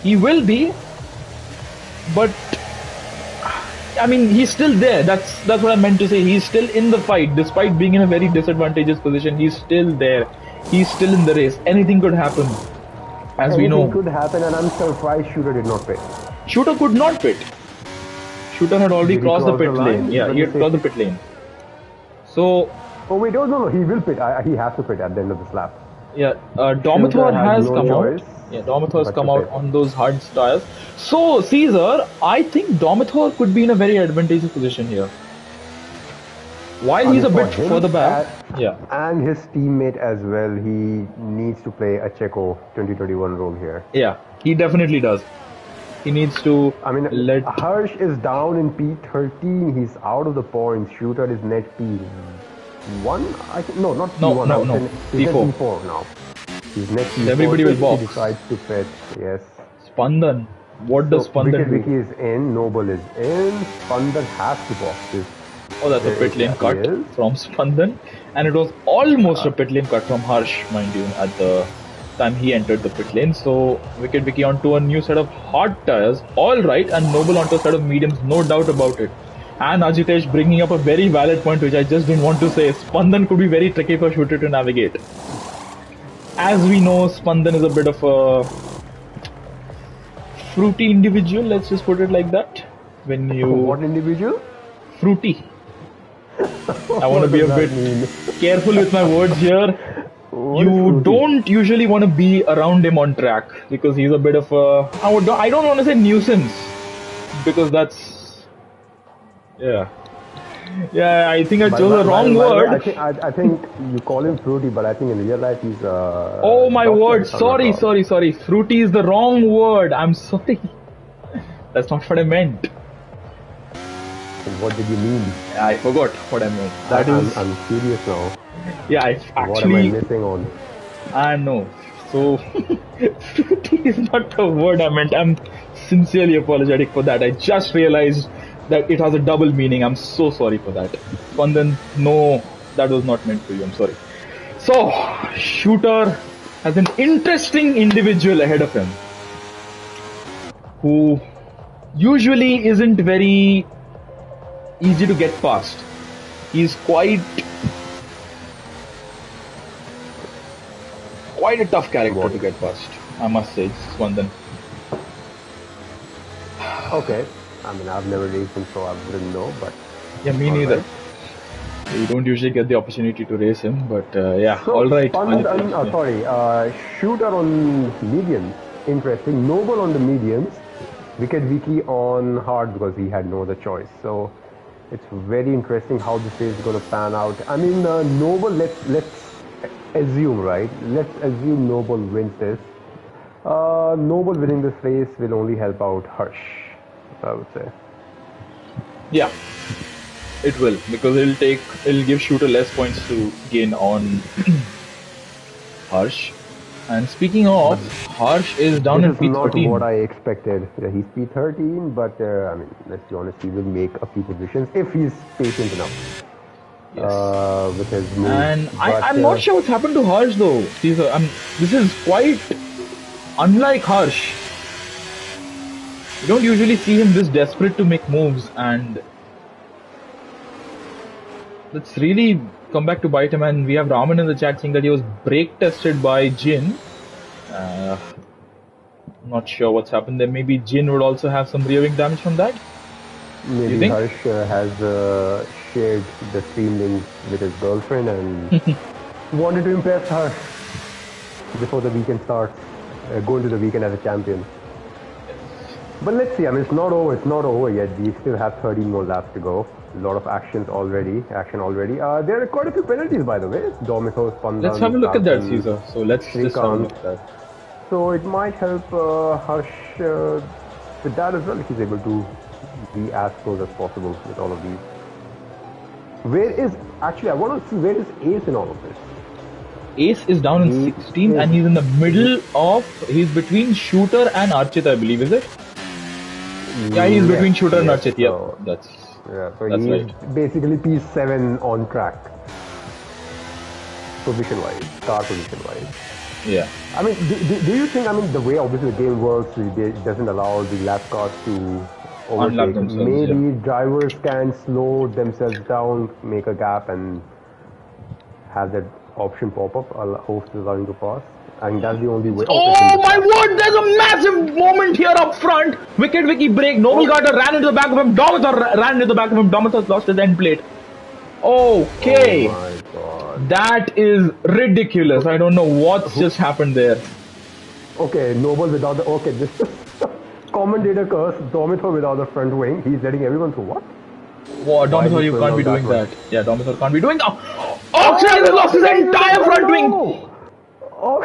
He will be, but I mean, he's still there. That's what I meant to say. He's still in the fight, despite being in a very disadvantageous position. He's still there. He's still in the race. Anything could happen, as we know. Anything could happen, and I'm surprised Shooter did not pit. Shooter could not pit. Shooter had already crossed the pit lane. Yeah, he had crossed the pit lane. So. Oh wait, no, he will pit. He has to pit at the end of this lap. Yeah, Domathor has come out. Yeah, Domathor has come out on those hard tires. So, Caesar, I think Domathor could be in a very advantageous position here. While he's a bit further back, and his teammate as well, he needs to play a Checo 2021 role here. Yeah, he definitely does. He needs to. I mean, Harsh is down in P13. He's out of the points. Shooter is net P1. I think not P1. No. He's P4 now. He's net P4. Everybody will box. He decides to pit. Yes. Spandan. What does Spandan do? Vicky is in. Noble is in. Spandan has to box this. Oh, that's a pit lane cut from Spandan, and it was almost a pit lane cut from Harsh, mind you, at the time he entered the pit lane. So Wicked Vicky onto a new set of hard tires, all right, and Noble onto a set of mediums, no doubt about it. And Ajitesh bringing up a very valid point, which I just didn't want to say. Spandan could be very tricky for Shooter to navigate. As we know, Spandan is a bit of a fruity individual, let's just put it like that. When you... What individual? Fruity. I want to be a bit careful with my words here. You don't usually want to be around him on track because he's a bit of a... I don't want to say nuisance because that's... Yeah. Yeah, I think I chose the wrong word. I think you call him fruity, but I think in real life he's... oh my word, sorry. Fruity is the wrong word. I'm sorry. That's not what I meant. What did you mean? I forgot what I meant. I'm curious now. Yeah, I actually... What am I missing on? I know. So, fruity is not the word I meant. I'm sincerely apologetic for that. I just realized that it has a double meaning. I'm so sorry for that. Spandan, no, that was not meant for you. I'm sorry. So, Shooter has an interesting individual ahead of him who usually isn't very easy to get past. He's quite a tough character to get past, I must say, Spandan. Okay. I mean, I've never raced him, so I wouldn't know, but... Yeah, me neither. Right. You don't usually get the opportunity to race him, but yeah, so, alright. Shooter on mediums, interesting. Noble on the mediums, Wicked Vicky on hard because he had no other choice. So, it's very interesting how this race is going to pan out. I mean, Noble, let's assume, right? Let's assume Noble wins this. Noble winning this race will only help out Harsh, I would say. Yeah, it will, because it'll give Shooter less points to gain on Harsh. And speaking of, Harsh is down in P13. This is not what I expected. Yeah, he's P13, but I mean, let's be honest, he will make a few positions if he's patient enough. Yes. With his moves. And I'm not sure what's happened to Harsh though. This is quite unlike Harsh. You don't usually see him this desperate to make moves, and let's really come back to bite him. And we have Raman in the chat saying that he was brake tested by Jin. Not sure what's happened there. Maybe Jin would also have some rear wing damage from that. Maybe Harsh has shared the stream link with his girlfriend and wanted to impress her before the weekend starts, go into the weekend as a champion. But let's see, I mean, it's not over yet. We still have 13 more laps to go. A lot of action already. There are quite a few penalties, by the way. Domito, Spandan, let's have a look at that, Caesar. So let's just have a look at that. So it might help Harsh with that as well, if he's able to be as close as possible with all of these. I want to see where is Ace in all of this? Ace is down in 16th and he's in the middle of, he's between Shooter and Archit, I believe, is it? Yeah, he's between Shooter and Archit, yeah. So that's he's right. Basically P7 on track. Car position wise. Yeah. I mean, do you think, I mean, the way obviously the game works, it doesn't allow the lap cars to overtake. Maybe drivers can slow themselves down, make a gap and have that option pop up, host is allowing to pass. I think that's the only way. Oh my word, there's a massive moment here up front. Wicked Vicky break. Noble Garter ran into the back of him. Domitor ran into the back of him. Domitor's lost his end plate. Okay. Oh my god. That is ridiculous. I don't know what's just happened there. Okay, Noble without the... Okay, this is commentator curse. Domitor without the front wing. He's letting everyone through. What? What? Domitor, you can't be doing that. Yeah, Domitor can't be doing that. Oxide has lost his entire front wing. Oh.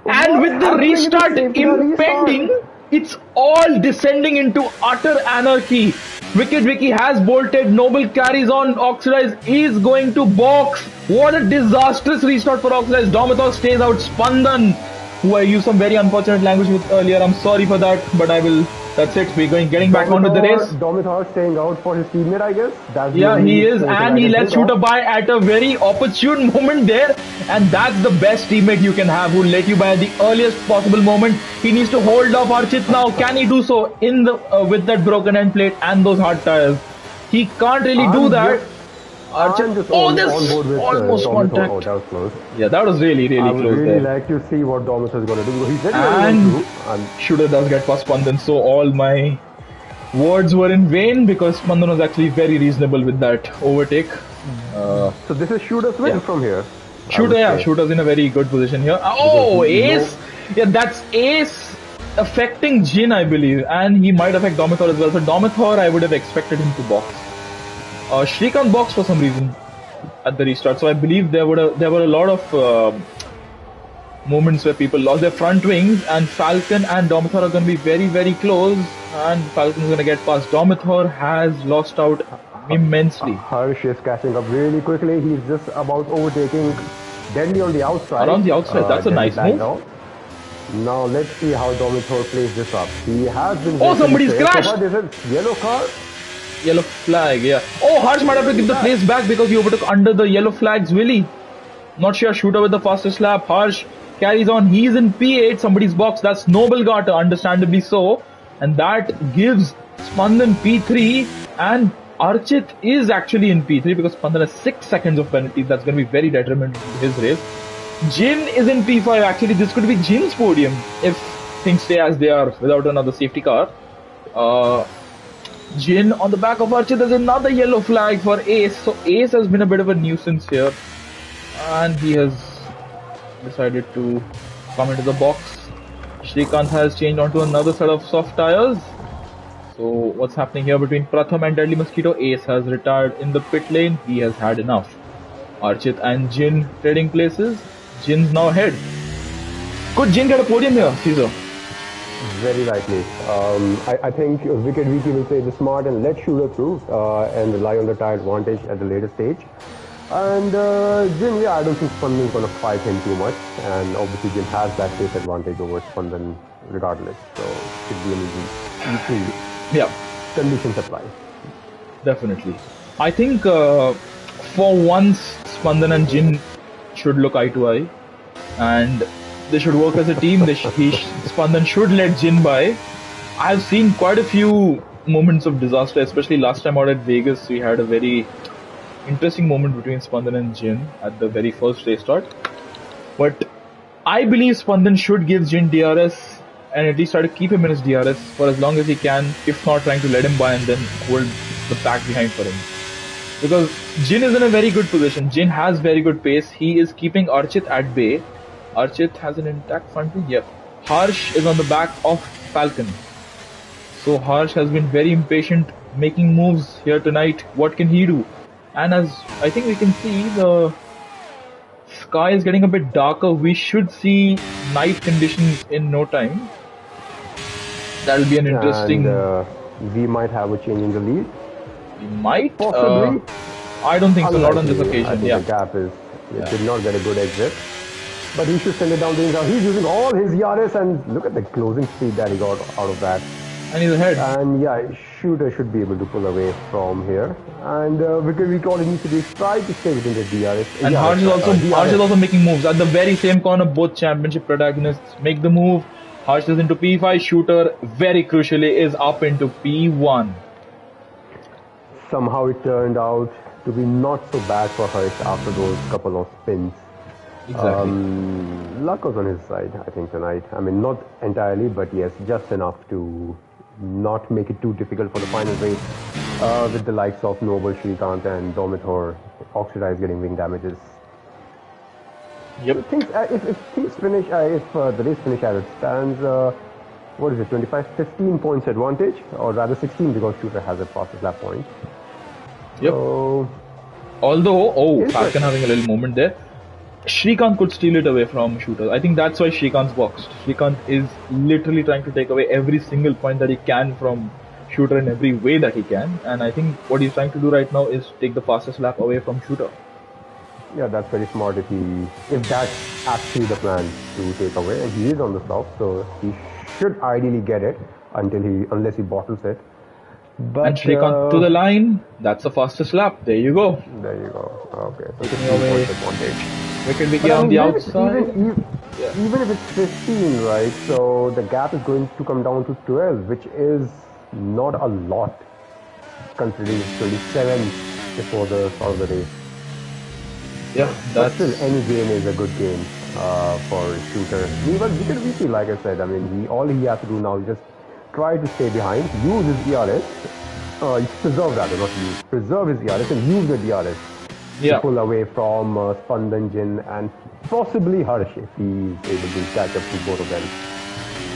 And with the restart impending, it's all descending into utter anarchy. Wicked Vicky has bolted. Noble carries on. Oxidize is going to box. What a disastrous restart for Oxidize. Domitor stays out. Spandan, who I used some very unfortunate language with earlier. I'm sorry for that, but I will That's it. We're getting back onto the race. Domitar staying out for his teammate, I guess. That's Yeah, he is, thing and I he can lets think Shooter of. by at a very opportune moment there, and that's the best teammate you can have, who let you by at the earliest possible moment. He needs to hold off Archit now. Can he do so in the with that broken end plate and those hard tires? He can't really do that. I'm Archit, just oh, on this board with almost Domitar. Oh, contact. that was close. Yeah, that was really I would close really there. like to see what Domitar is going to do. He's very well And through. Shooter does get past Spandan, so all my words were in vain because Spandan was actually very reasonable with that overtake. So this is Shooter's win from here. Shooter's in a very good position here. Oh, Ace! Yeah, that's Ace affecting Jin, I believe, and he might affect Domitor as well. So Domitor, I would have expected him to box. Shrikant boxed for some reason at the restart, so I believe there were a lot of moments where people lost their front wings, and Falcon and Domitor are going to be very, very close, and Falcon is going to get past. Domitor has lost out immensely. Harsh is catching up really quickly. He's just about overtaking Deadly on the outside. Around the outside, that's a nice move. Now let's see how Domitor plays this up. He has been. Oh, somebody's crashed! So there's a yellow car. Yellow flag, yeah. Oh, Harsh might have to give the place back because he overtook under the yellow flags, Willy. Not sure, Shooter with the fastest lap. Harsh carries on. He's in P8, somebody's box. That's Noble Garter, understandably so. And that gives Spandan P3. And Archit is actually in P3 because Spandan has 6 seconds of penalty. That's going to be very detrimental to his race. Jin is in P5. Actually, this could be Jin's podium if things stay as they are without another safety car. Jin on the back of Archit. There's another yellow flag for Ace. So Ace has been a bit of a nuisance here. And he has decided to come into the box. Shrikant has changed onto another set of soft tires. So what's happening here between Pratham and Deadly Mosquito? Ace has retired in the pit lane. He has had enough. Archit and Jin trading places. Jin's now ahead. Could Jin get a podium here, Caesar? Very likely. I think Wicked Wiki will play the smart and let Shooter through and rely on the tire advantage at the later stage. And Jin, yeah, I don't think Spandan is going to fight him too much. And obviously Jin has that pace advantage over Spandan regardless. So it should be an easy conditions apply. Definitely. I think for once Spandan and Jin should look eye to eye. And they should work as a team. Spandan should let Jin by. I've seen quite a few moments of disaster, especially last time out at Vegas. We had a very interesting moment between Spandan and Jin at the very first race start. But I believe Spandan should give Jin DRS and at least try to keep him in his DRS for as long as he can, if not trying to let him by and then hold the pack behind for him. Because Jin is in a very good position. Jin has very good pace. He is keeping Archit at bay. Archit has an intact front wing. Yep. Harsh is on the back of Falcon. So Harsh has been very impatient making moves here tonight. What can he do? And as I think we can see, the sky is getting a bit darker. We should see night conditions in no time. That'll be an interesting... And we might have a change in the lead. We might? Possibly. I don't think so, not on this occasion. I think the gap is... It did not get a good exit. But he should send it down to him. He's using all his ERS and look at the closing speed that he got out of that. And he's ahead. And yeah, Shooter should be able to pull away from here. And because we all he needs to do is try to stay within the DRS. And Harsh is also making moves. At the very same corner, both championship protagonists make the move. Harsh is into P5. Shooter, very crucially, is up into P1. Somehow it turned out to be not so bad for Harsh after those couple of spins. Exactly. Luck was on his side, I think, tonight. I mean, not entirely, but yes, just enough to not make it too difficult for the final race with the likes of Noble, Shrikant and Domitor Oxidize getting wing damages. Yep. If things finish, if the race finish as it stands, what is it, 15 points advantage, or rather 16 because Shooter has a fastest lap point. Yep. So, although, Falcon having a little moment there. Shrikant could steal it away from Shooter. I think that's why Shrikant's boxed. Shrikant is literally trying to take away every single point that he can from Shooter in every way that he can. And I think what he's trying to do right now is take the fastest lap away from Shooter. Yeah, that's very smart if that's actually the plan to take away. And he is on the stop, so he should ideally get it. unless he bottles it. But And Shrikant to the line. That's the fastest lap. There you go. there you go. Okay, so Taking 15 away. points advantage. Wicket Vicky But I on mean, the even if, outside. even if it's 15, right? So the gap is going to come down to 12, which is not a lot considering it's 27 before the start of the race. Yeah, But that's still, any game is a good game for a shooter. But Wicket VP, like I said, I mean, all he has to do now is just try to stay behind, use his DRS, preserve rather, not use, preserve his DRS and use the DRS to pull away from Spandan, Jin, and possibly Harsh if he's able to catch up to both of them.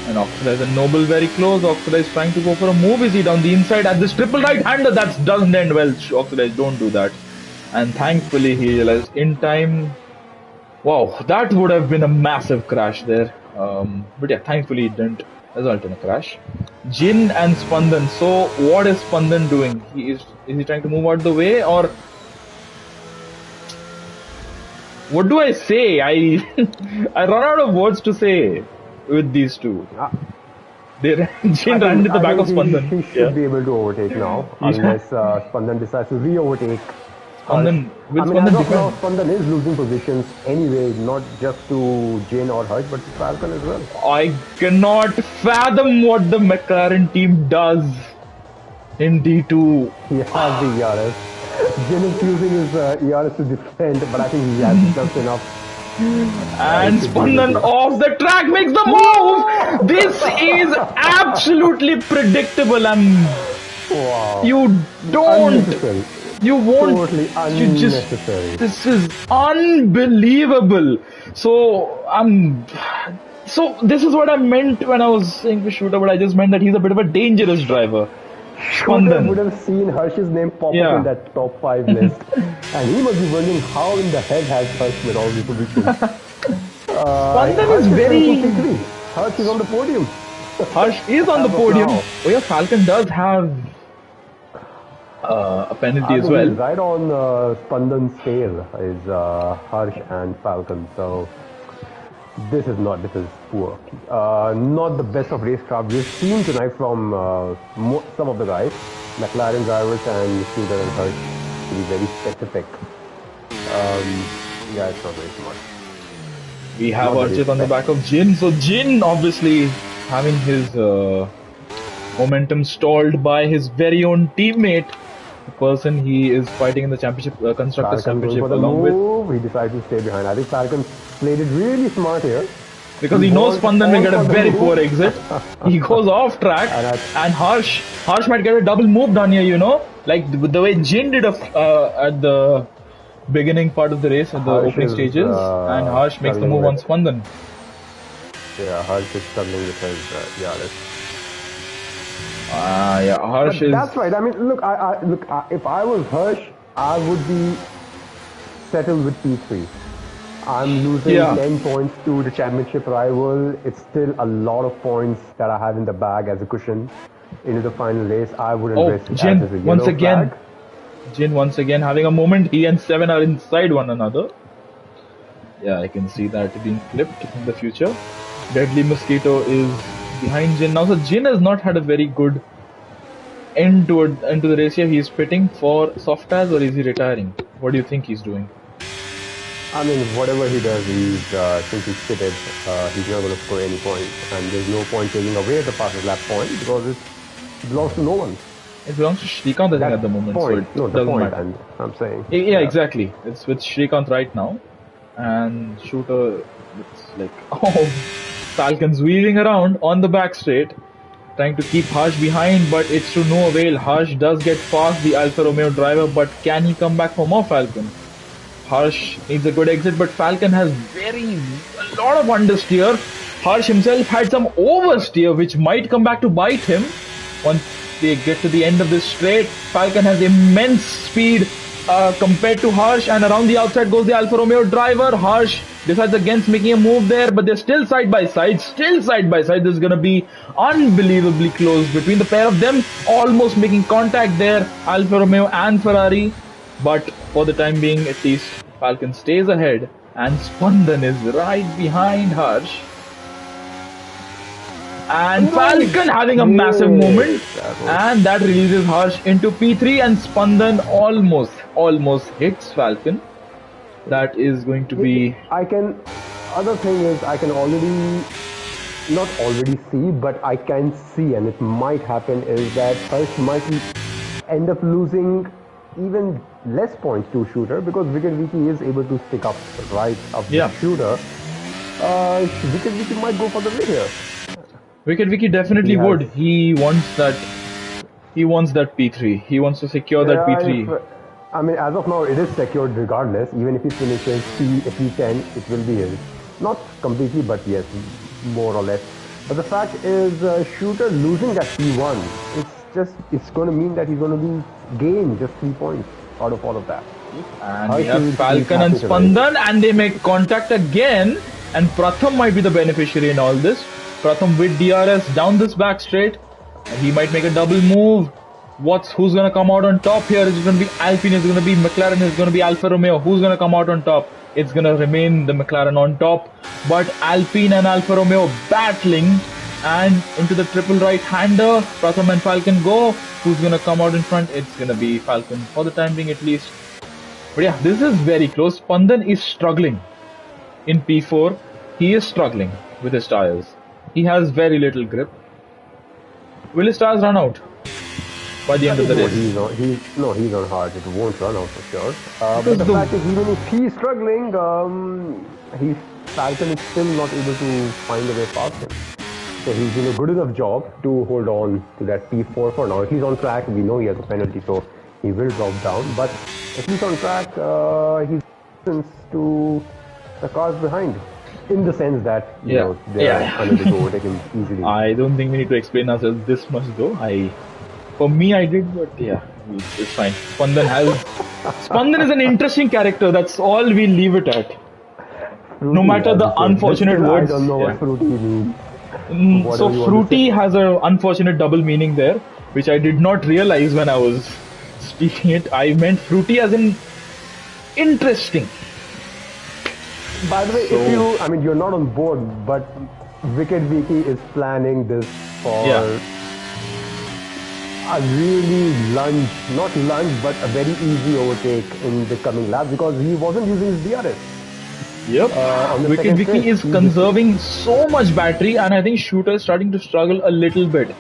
And Oxidize and Noble very close. Oxidize trying to go for a move. Is he down the inside at this triple right-hander? That doesn't end well. Oxidize, don't do that. And thankfully he realized in time. Wow, that would have been a massive crash there. But yeah, thankfully it didn't result in a crash. Jin and Spandan. So what is Spandan doing? Is he trying to move out the way, or what do I say? I I run out of words to say with these two. Jin ran into the back of Spandan. He should be able to overtake now, unless Spandan decides to re-overtake. Spandan, Spandan is losing positions anyway, not just to Jin or Harsh, but to Falcon as well. I cannot fathom what the McLaren team does in D2. He has the ERS. Jin is using his ERS to defend, but I think he has just enough. And Spandan off the track makes the move! This is absolutely predictable. Wow. You don't. You won't. Totally unnecessary. This is unbelievable. So So this is what I meant when I was saying the shooter, but I just meant that he's a bit of a dangerous driver. Spandan would have seen Harsh's name pop up in that top 5 list, and he must be wondering how in the head has Harsh with all these positions. Spandan is very. Harsh is on the podium. Harsh is on the podium. Oh yeah, Falcon does have a penalty as well. Right on Spandan's tail is Harsh and Falcon. So this is poor. Not the best of racecraft we've seen tonight from some of the guys, McLaren drivers and Shooter and Harsh, to be very specific. Yeah, it's not very smart. We have Archit on the back of Jin. So Jin obviously having his momentum stalled by his very own teammate, the person he is fighting in the championship, Constructors Championship along with. He decided to stay behind. I think Falcon played it really smart here. Because he knows Spandan will get a very poor exit. He goes off track and Harsh might get a double move done here, you know. Like the way Jin did at the beginning part of the race, at the opening stages. And Harsh makes the move on Spandan. Yeah, Harsh is struggling with his ERS. Yeah, Harsh is. That's right. I mean, look, if I was Harsh, I would be settled with P3. I'm losing 10 points to the championship rival. It's still a lot of points that I have in the bag as a cushion into the final race. I wouldn't risk it. Jin once again. Jin once again having a moment. He and Seven are inside one another. Yeah, I can see that being flipped in the future. Deadly Mosquito is behind Jin now. So Jin has not had a very good end to the race here. He's pitting for Softas, or is he retiring? What do you think he's doing? I mean, whatever he does, since he's pitted, he's not going to score any points. And there's no point taking away the fastest lap point because it belongs to no one. It belongs to Shrikant, I think, at the moment. Point. So it doesn't matter. I'm saying. Yeah, exactly. It's with Shrikant right now. And Shooter, it's like, Falcon's weaving around on the back straight, trying to keep Harsh behind, but it's to no avail. Harsh does get past the Alfa Romeo driver, but can he come back for more Falcon? Harsh needs a good exit, but Falcon has a lot of understeer. Harsh himself had some oversteer, which might come back to bite him. Once they get to the end of this straight, Falcon has immense speed compared to Harsh, and around the outside goes the Alfa Romeo driver. Harsh decides against making a move there, but they're still side by side. This is going to be unbelievably close between the pair of them, almost making contact there, Alfa Romeo and Ferrari. But for the time being, at least, Falcon stays ahead, and Spandan is right behind Harsh. And Nice! Falcon having a massive moment, That was and that releases Harsh into P3, and Spandan almost hits Falcon. That is going to be I can. Other thing is, I can already not already see, but I can see, and it might happen, is that Harsh might end up losing even less points to Shooter because Wicket Wiki is able to stick up right up yeah. with Shooter. Wicket Wiki might go for the win here. Wicket Wiki definitely would. He wants that. He wants that P3. He wants to secure that P3. I mean, as of now, it is secured regardless. Even if he finishes P10, it will be his. Not completely, but yes, more or less. But the fact is, Shooter losing that P1, it's going to mean that he's going to gain just 3 points out of all of that. And we have Falcon and Spandan, and they make contact again. And Pratham might be the beneficiary in all this. Pratham with DRS down this back straight. And he might make a double move. Who's gonna come out on top here? Is it gonna be Alpine? Is it gonna be McLaren? Is it gonna be Alfa Romeo? Who's gonna come out on top? It's gonna remain the McLaren on top. But Alpine and Alfa Romeo battling, and into the triple right-hander. Pratham and Falcon go. Who's gonna come out in front? It's gonna be Falcon for the time being at least. But yeah, this is very close. Spandan is struggling in P4. He is struggling with his tires. He has very little grip. Will his tires run out by the end of the race? He's on hard. It won't run out for sure. But the fact is, even if he's struggling, Falcon is still not able to find a way past him. So he's doing a good enough job to hold on to that P4 for now. If he's on track, we know he has a penalty, so he will drop down. But if he's on track, he listens to the cars behind. In the sense that they are unable to overtake him easily. I don't think we need to explain ourselves this much though. For me, I did, but yeah, it's fine. Spandan is an interesting character. That's all we leave it at. No matter the unfortunate words. I don't know what fruity means. So fruity has an unfortunate double meaning there, which I did not realize when I was speaking it. I meant fruity as in interesting. By the way, you're not on board, but Wicket Wiki is planning this for a really not lunge, but a very easy overtake in the coming lap because he wasn't using his DRS. Yep. Wicket Wiki is conserving so much battery, and I think Shooter is starting to struggle a little bit.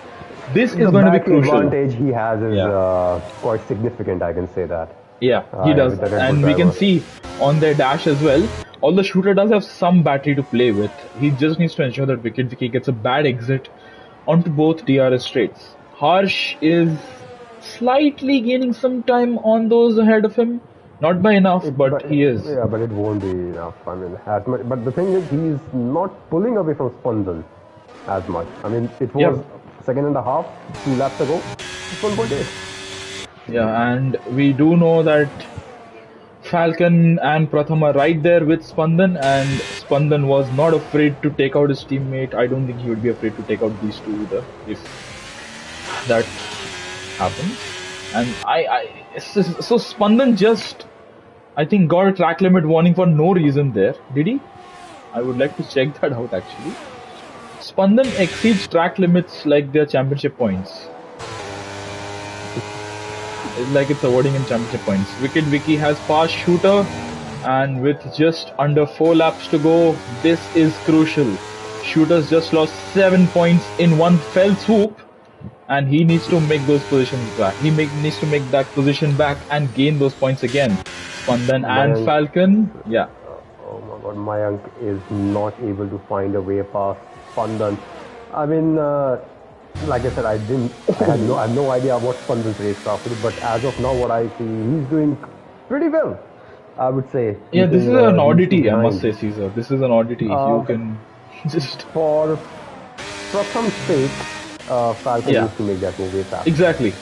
This is going to be crucial. The advantage he has is quite significant, I can say that. Yeah, he does. And we can see on their dash as well, although Shooter does have some battery to play with, he just needs to ensure that Wicket Wiki gets a bad exit onto both DRS straights. Harsh is slightly gaining some time on those ahead of him. Not by enough, but he is. Yeah, but it won't be enough. I mean, but the thing is, he's not pulling away from Spandan as much. I mean, it was second and a half, 2 laps ago. It's 1.8. Yeah, and we do know that Falcon and Pratham are right there with Spandan, and Spandan was not afraid to take out his teammate. I don't think he would be afraid to take out these two either if that happens. And so Spandan just, I think, got a track limit warning for no reason there. Did he? I would like to check that out actually. Spandan exceeds track limits like their championship points. Like it's awarding in championship points. Wicket Wiki has passed Shooter, and with just under 4 laps to go, this is crucial. Shooter's just lost 7 points in one fell swoop, and he needs to make those positions back. He needs to make that position back and gain those points again. Spandan and Falcon, Oh my God, Mayank is not able to find a way past Spandan. I mean, like I said, I have no idea what Spandan's racecraft is, but as of now, what I see, he's doing pretty well, I would say. Yeah, this is an oddity, I must say, Caesar. This is an oddity. You can just... For some sake, Falcon needs to make that move fast. Exactly.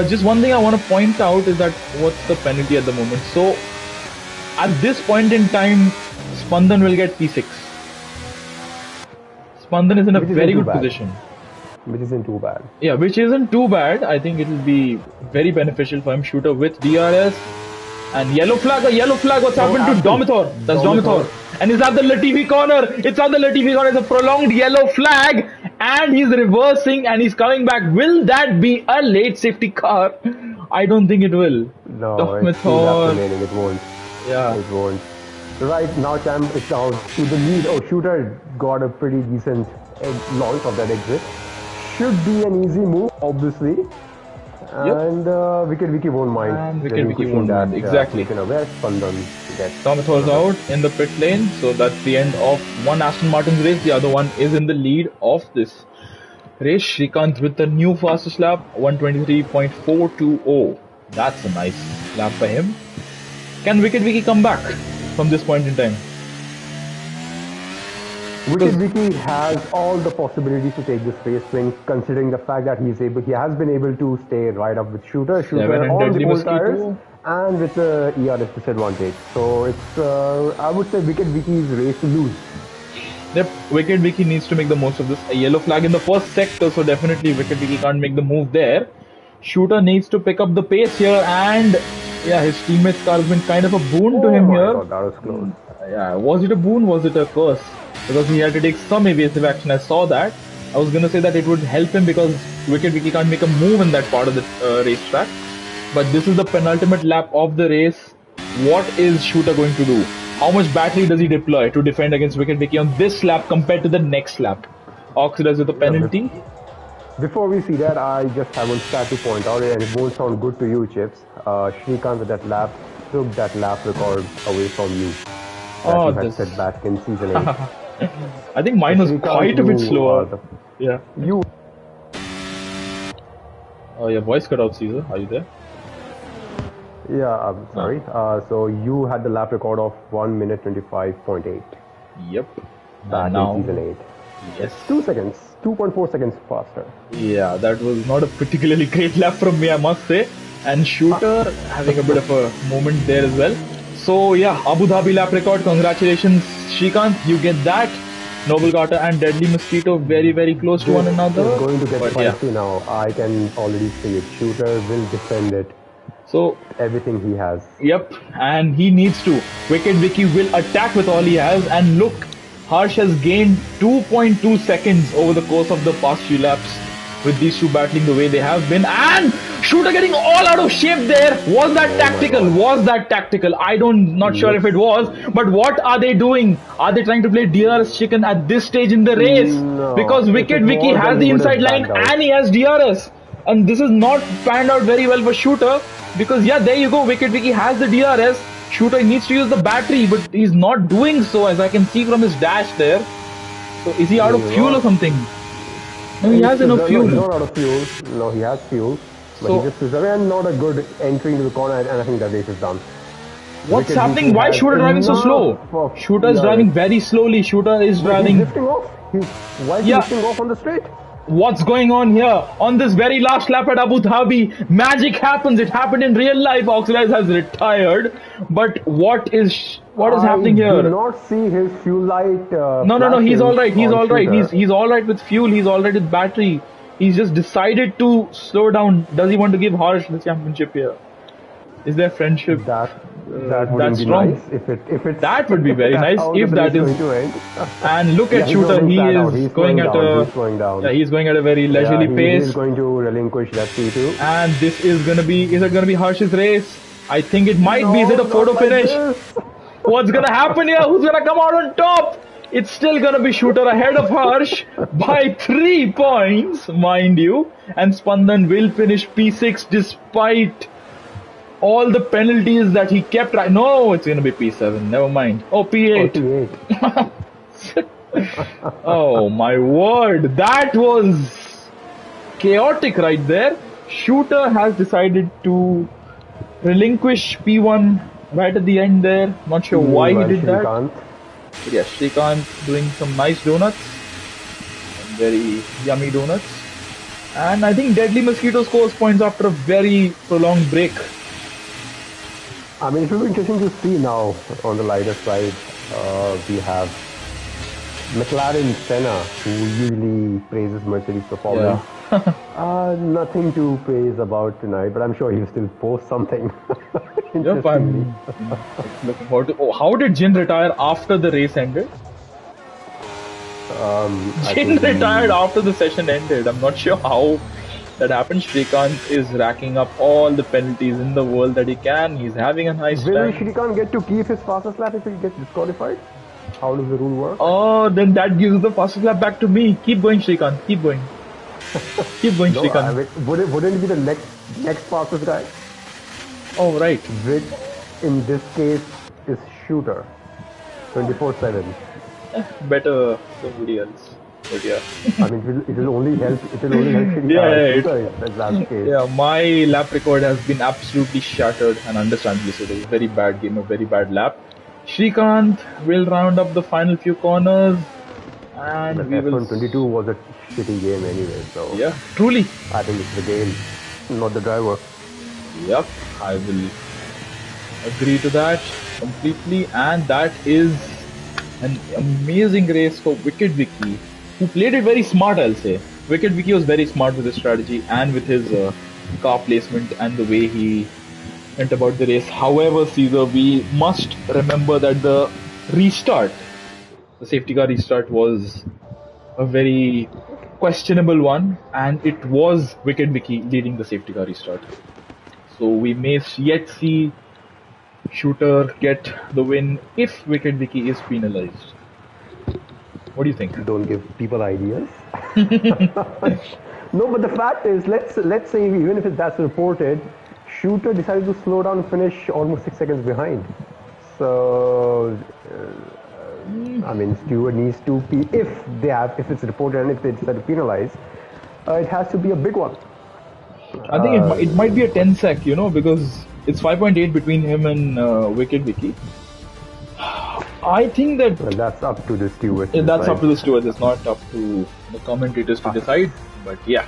Just one thing I want to point out is that what's the penalty at the moment. So, at this point in time, Spandan will get P6. Spandan is in a very good position. Which isn't too bad. Yeah, which isn't too bad. I think it will be very beneficial for him. Shooter with DRS. And yellow flag, a yellow flag. What's happened to Domitor? That's Domitor. And is that the Latifi corner? It's at the Latifi corner. It's a prolonged yellow flag. And he's reversing and he's coming back. Will that be a late safety car? I don't think it will. No, it's remaining. It won't. Yeah. It won't. Right now, Cam is down to the lead. Oh, Shooter got a pretty decent launch of that exit. Should be an easy move, obviously. And Wicked Vicky won't mind. And Wicked Vicky won't mind. Exactly. Where's Spandan? Tomathor's out in the pit lane. So that's the end of one Aston Martin's race. The other one is in the lead of this race. Shrikant with the new fastest lap, 123.420. That's a nice lap for him. Can Wicked Vicky come back from this point in time? Wicked Vicky has all the possibilities to take this race win, considering the fact that he has been able to stay right up with Shooter on the pole tires, and with the ERS disadvantage. So it's I would say Wicked Vicky's race to lose. Yep, Wicked Vicky needs to make the most of this. A yellow flag in the first sector, so definitely Wicked Vicky can't make the move there. Shooter needs to pick up the pace here, and yeah, his teammate's car has been kind of a boon to him here. God, that was close. Yeah, was it a boon? Was it a curse? Because he had to take some evasive action. I saw that. I was gonna say that it would help him because Wicked Vicky can't make a move in that part of the racetrack. But this is the penultimate lap of the race. What is Shooter going to do? How much battery does he deploy to defend against Wicked Vicky on this lap compared to the next lap? Oxidized with a penalty. Before we see that, I just have one stat to point out, and it won't sound good to you, Chips. Shrikant with that lap took that lap record away from you. That you had set back in season 8. I think mine was quite a bit slower. Yeah. Oh, your voice cut out, Caesar. Are you there? Yeah, I'm sorry. So you had the lap record of 1 minute 25.8. Yep. Back in season 8. Yes. 2 seconds. 2.4 seconds faster. Yeah, that was not a particularly great lap from me, I must say. And Shooter having a bit of a moment there as well. So yeah, Abu Dhabi lap record. Congratulations, Shrikant. You get that. Noble Carter and Deadly Mosquito very, very close to one another. It's going to get spicy now. I can already see it. Shooter will defend it. So everything he has. Yep, and he needs to. Wicked Vicky will attack with all he has. And look, Harsh has gained 2.2 seconds over the course of the past few laps with these two battling the way they have been. And Shooter getting all out of shape there. Was that tactical? Was that tactical? Not sure if it was. But what are they doing? Are they trying to play DRS chicken at this stage in the race? No. Because Wicked Vicky has the inside line and he has DRS. And this is not panned out very well for Shooter. Because yeah, there you go. Wicked Vicky has the DRS. Shooter needs to use the battery, but he's not doing so, as I can see from his dash there. So is he out of fuel or something? No, he has enough fuel. He's not out of fuel. No, he has fuel. But he just preserved, and not a good entry into the corner, and I think the race is done. What's happening? Why is Shooter driving so slow? Shooter is driving very slowly. Shooter is driving. He's lifting off. Why is he lifting off on the straight? What's going on here? On this very last lap at Abu Dhabi, magic happens. It happened in real life. Oxidize has retired. But what is happening here? I do not see his fuel light. No. He's all right. He's all right. He's all right with fuel. He's all right with battery. He's just decided to slow down. Does he want to give Harsh the championship here? Is there friendship? That would be strong. Nice if it that would be very nice if that is. And look at Shooter. He's going at a very leisurely pace. He's going to relinquish that P2. And this is gonna be. Is it gonna be Harsh's race? I think it might be. Is it a photo finish? What's gonna happen here? Who's gonna come out on top? It's still gonna be Shooter ahead of Harsh by 3 points, mind you. And Spandan will finish P6 despite all the penalties that he kept. No, it's gonna be P7. Never mind. Oh, P8. Oh my word, that was chaotic right there. Shooter has decided to relinquish P1 right at the end there. Not sure why he did that. But yeah, Shrikant doing some nice donuts. Very yummy donuts. And I think Deadly Mosquito scores points after a very prolonged break. I mean, it will be interesting to see now on the lighter side. We have McLaren Senna, who usually praises Mercedes' performance. Nothing to praise about tonight, but I'm sure he'll still post something. Yep, I'm looking forward to. Oh, how did Jin retire after the race ended? I Jin think retired after the session ended. I'm not sure how that happened. Shrikant is racking up all the penalties in the world that he can. He's having a nice will time. Shrikant get to keep his fastest lap if he gets disqualified? How does the rule work? Oh, then that gives the fastest lap back to me. Keep going, Shrikant. Keep going. Keep going, No, Shrikant. I mean, wouldn't it be the next fastest guy? Oh, right. Which in this case is shooter, 24/7. Better somebody else. But yeah. I mean, it will only help. It will only help shooter if that's the case. Yeah, my lap record has been absolutely shattered, and understandably so. It was a very bad game, a very bad lap. Shrikant will round up the final few corners, and But we will. F122 was a shitty game anyway, so Yeah, truly. I think it's the game, not the driver. Yep, I will agree to that completely, and that is an amazing race for Wicked Wiki, who played it very smart, I'll say. Wicked Wiki was very smart with his strategy and with his car placement and the way he went about the race. However, Caesar, we must remember that the restart, the safety car restart, was a very questionable one, and it was Wicked Wiki leading the safety car restart. So we may yet see Shooter get the win if Wicked Wiki is penalized. What do you think? Don't give people ideas. No, but the fact is, let's say even if that's reported, Shooter decided to slow down and finish almost 6 seconds behind. So, I mean, Stewart needs to be if it's reported and if they decide to penalize, it has to be a big one. I think it might be a 10 sec, because it's 5.8 between him and Wicked Wiki. I think that Well, that's up to the stewards. that's up to the stewards. It's not up to the commentators to decide. But yeah,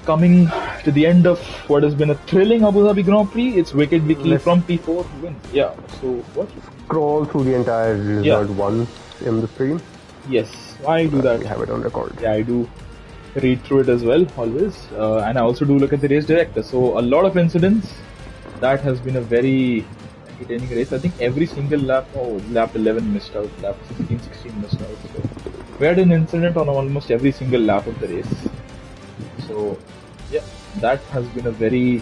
coming to the end of what has been a thrilling Abu Dhabi Grand Prix, it's Wicked Wiki from P4 who wins. Yeah. So what? Scroll through the entire result once in the stream. Yes, I do that. We have it on record. Yeah, I do read through it as well, always. And I also do look at the race director. So a lot of incidents. That has been a very entertaining race. I think every single lap, lap 11 missed out, lap 16 missed out. So we had an incident on almost every single lap of the race. So yeah, that has been a very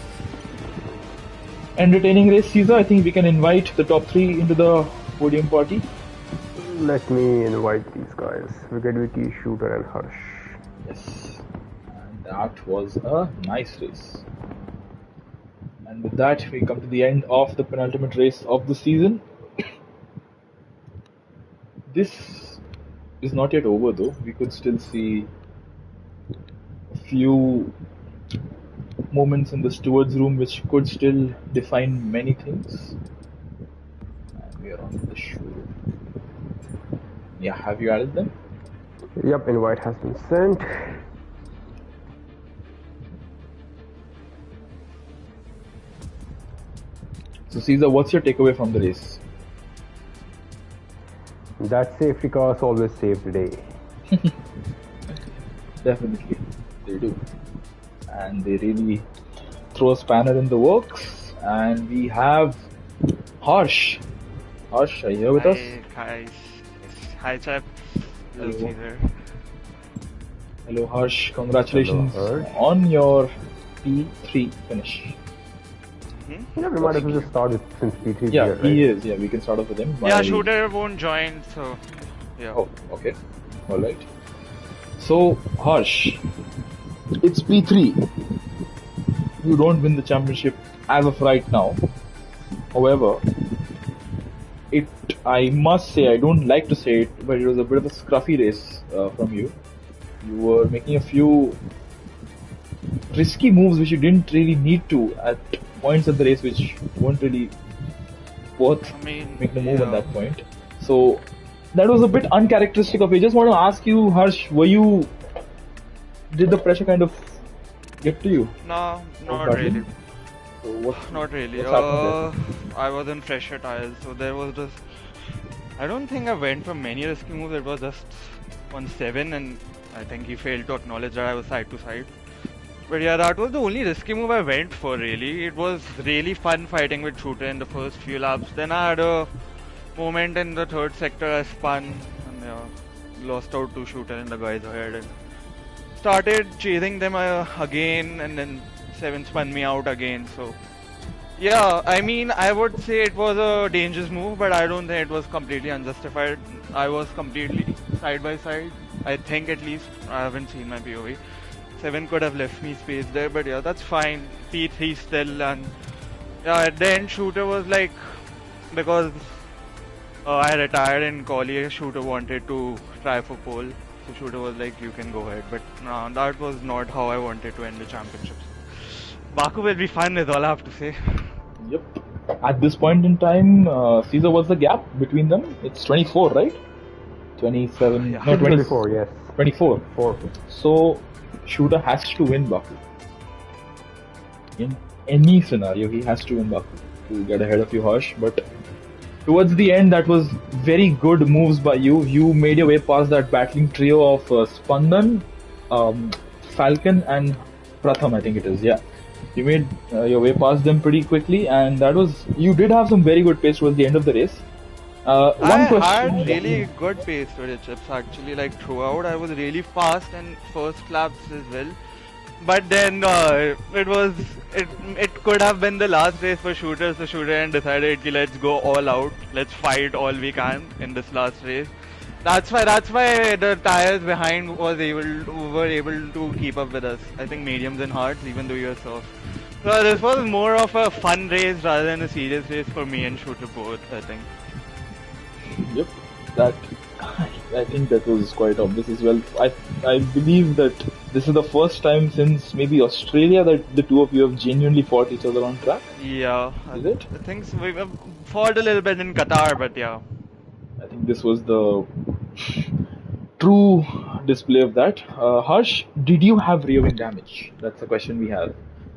entertaining race, Caesar. I think we can invite the top 3 into the podium party. Let me invite these guys. Wicked Wiki, Shooter and Harsh. Yes, and that was a nice race. And with that, we come to the end of the penultimate race of the season. This is not yet over though. We could still see a few moments in the stewards room which could still define many things. And we are on the showroom. Yeah, have you added them? Yep, invite has been sent. So Caesar, what's your takeaway from the race? That safety cars always save the day. Definitely, they do. And they really throw a spanner in the works. And we have Harsh. Harsh, are you here with us? Hi, hi, chap. Hello. There. Hello, Harsh. Congratulations Hello, Harsh. on your P3 finish. Yeah, we might as well just start with since P3 Yeah, here, right? he is. Yeah, we can start off with him. Yeah, Shooter won't join, so yeah. Oh, okay. Alright. So, Harsh, it's P3. You don't win the championship as of right now. However, I must say, I don't like to say it, but it was a bit of a scruffy race from you. You were making a few risky moves which you didn't really need to at points of the race, which weren't really worth making a move at that point. So that was a bit uncharacteristic of you. I just want to ask you, Harsh, did the pressure kind of get to you? No, not really. So not really. I was in fresher tires, so there was just. I don't think I went for many risky moves. It was just 1-7, and I think he failed to acknowledge that I was side to side. But yeah, that was the only risky move I went for really. It was really fun fighting with Shooter in the first few laps. Then I had a moment in the third sector, I spun and yeah, lost out to Shooter and the guys ahead and started chasing them again, and then 7 spun me out again. So yeah, I mean, I would say it was a dangerous move, but I don't think it was completely unjustified. I was completely side by side. I think at least. I haven't seen my POV. 7 could have left me space there, but yeah, that's fine. P3 still, and yeah, at the end, Shooter was like, because I retired in Collier, Shooter wanted to try for pole. So Shooter was like, you can go ahead. But no, that was not how I wanted to end the championships. Baku will be fun, is all I have to say. Yep. At this point in time, Caesar, what's the gap between them? It's 24, right? 27. Yeah. No, 24, yes. 24. 4. So, Shooter has to win Baku. In any scenario, he has to win Baku to get ahead of you, Harsh. But towards the end, that was very good moves by you. You made your way past that battling trio of Spandan, Falcon, and Pratham, I think it is. Yeah, you made your way past them pretty quickly, and that was, you did have some very good pace towards the end of the race. I Question. had really good pace with the chips actually, like throughout I was really fast and first laps as well. But then it could have been the last race for Shooter, so Shooter and decided ki, let's go all out, let's fight all we can in this last race. That's why the tires behind were able to keep up with us. I think mediums and hards, even though you're soft. So this was more of a fun race rather than a serious race for me and Shooter both, I think. Yep, that I think that was quite obvious as well. I believe that this is the first time since maybe Australia that the two of you have genuinely fought each other on track. Yeah, Is it? I think so. We fought a little bit in Qatar, but yeah. I think this was the true display of that. Harsh, did you have rear-wing damage? That's the question we have.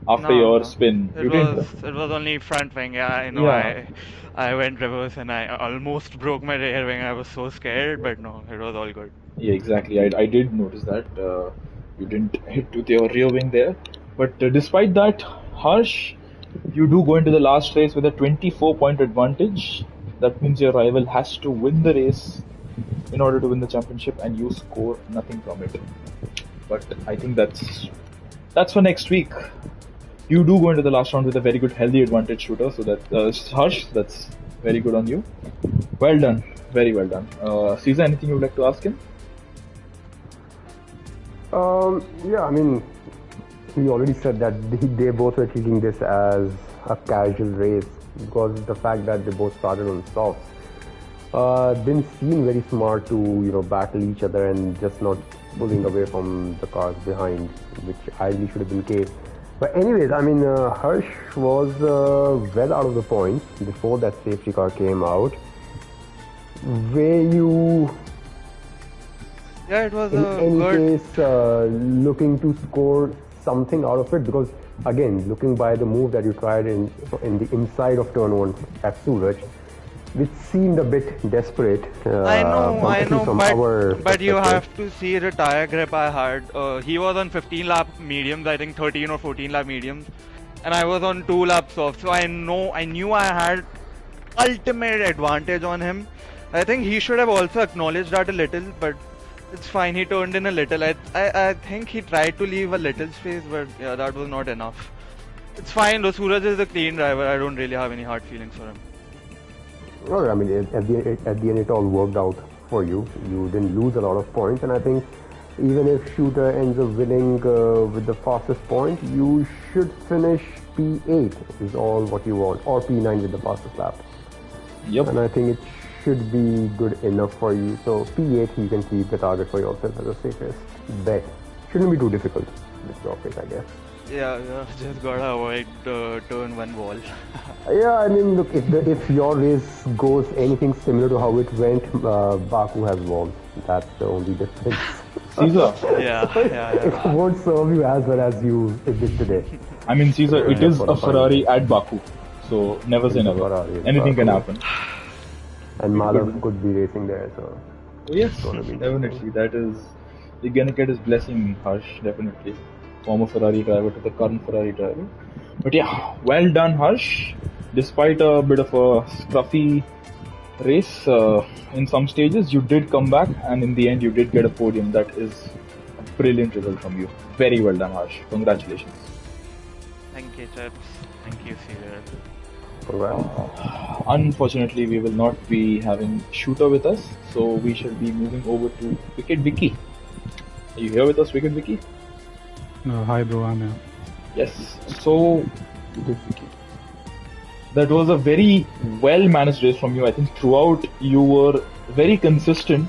After your spin, you didn't. It was only front wing. Yeah, I know. Yeah. I went reverse and I almost broke my rear wing. I was so scared, but no, it was all good. Yeah, exactly. I did notice that you didn't hit with your rear wing there. But despite that, Harsh, you do go into the last race with a 24-point advantage. That means your rival has to win the race in order to win the championship, and you score nothing from it. But I think that's for next week. You do go into the last round with a very good healthy advantage, Shooter. So that Harsh, that's very good on you. Well done, very well done. Caesar, anything you would like to ask him? Yeah, I mean, we already said that they both were treating this as a casual race because the fact that they both started on softs didn't seem very smart to battle each other and just not pulling away from the cars behind, which ideally should have been the case. But anyways, I mean, Harsh was well out of the points before that safety car came out. Were you, Yeah, it was in a any good. case, looking to score something out of it? Because again, looking by the move that you tried in the inside of turn 1 at Suraj, which seemed a bit desperate. I know, from our but you perspective. have to see the tire grip I had. He was on 15 lap mediums, I think 13 or 14 lap mediums, and I was on 2 laps off. So I knew I had ultimate advantage on him. I think he should have also acknowledged that a little, but it's fine. He turned in a little. I think he tried to leave a little space, but yeah, that was not enough. It's fine. Though Suraj is a clean driver. I don't really have any hard feelings for him. Well, I mean, at the end, it all worked out for you. You didn't lose a lot of points, and I think even if Shooter ends up winning with the fastest point, you should finish P8 is all what you want, or P9 with the fastest lap. Yep. And I think it should be good enough for you. So P8, you can keep the target for yourself as a safest bet. Shouldn't be too difficult with your pick, I guess. Yeah, just gotta avoid turn 1 wall. Yeah, I mean, look, if your race goes anything similar to how it went, Baku has won. That's the only difference. Caesar. Yeah. It won't serve you as well as you did today. I mean, Caesar, it Yeah, is for the a Ferrari at Baku. So never say never. Ferrari at Anything can Baku. happen. And Madhav could be racing there, so Oh, yes, gonna be definitely. That is you're gonna get his blessing, Harsh, definitely. Former Ferrari driver to the current Ferrari driver. But yeah, well done, Harsh. Despite a bit of a scruffy race in some stages, you did come back, and in the end, you did get a podium. That is a brilliant result from you. Very well done, Harsh. Congratulations. Thank you, chaps. Thank you, Caesar. Congrats. Unfortunately, we will not be having Shooter with us, so we shall be moving over to Wicked Vicky. Are you here with us, Wicked Vicky? No, hi bro, I'm here. Yes. So, that was a very well managed race from you. I think throughout you were very consistent,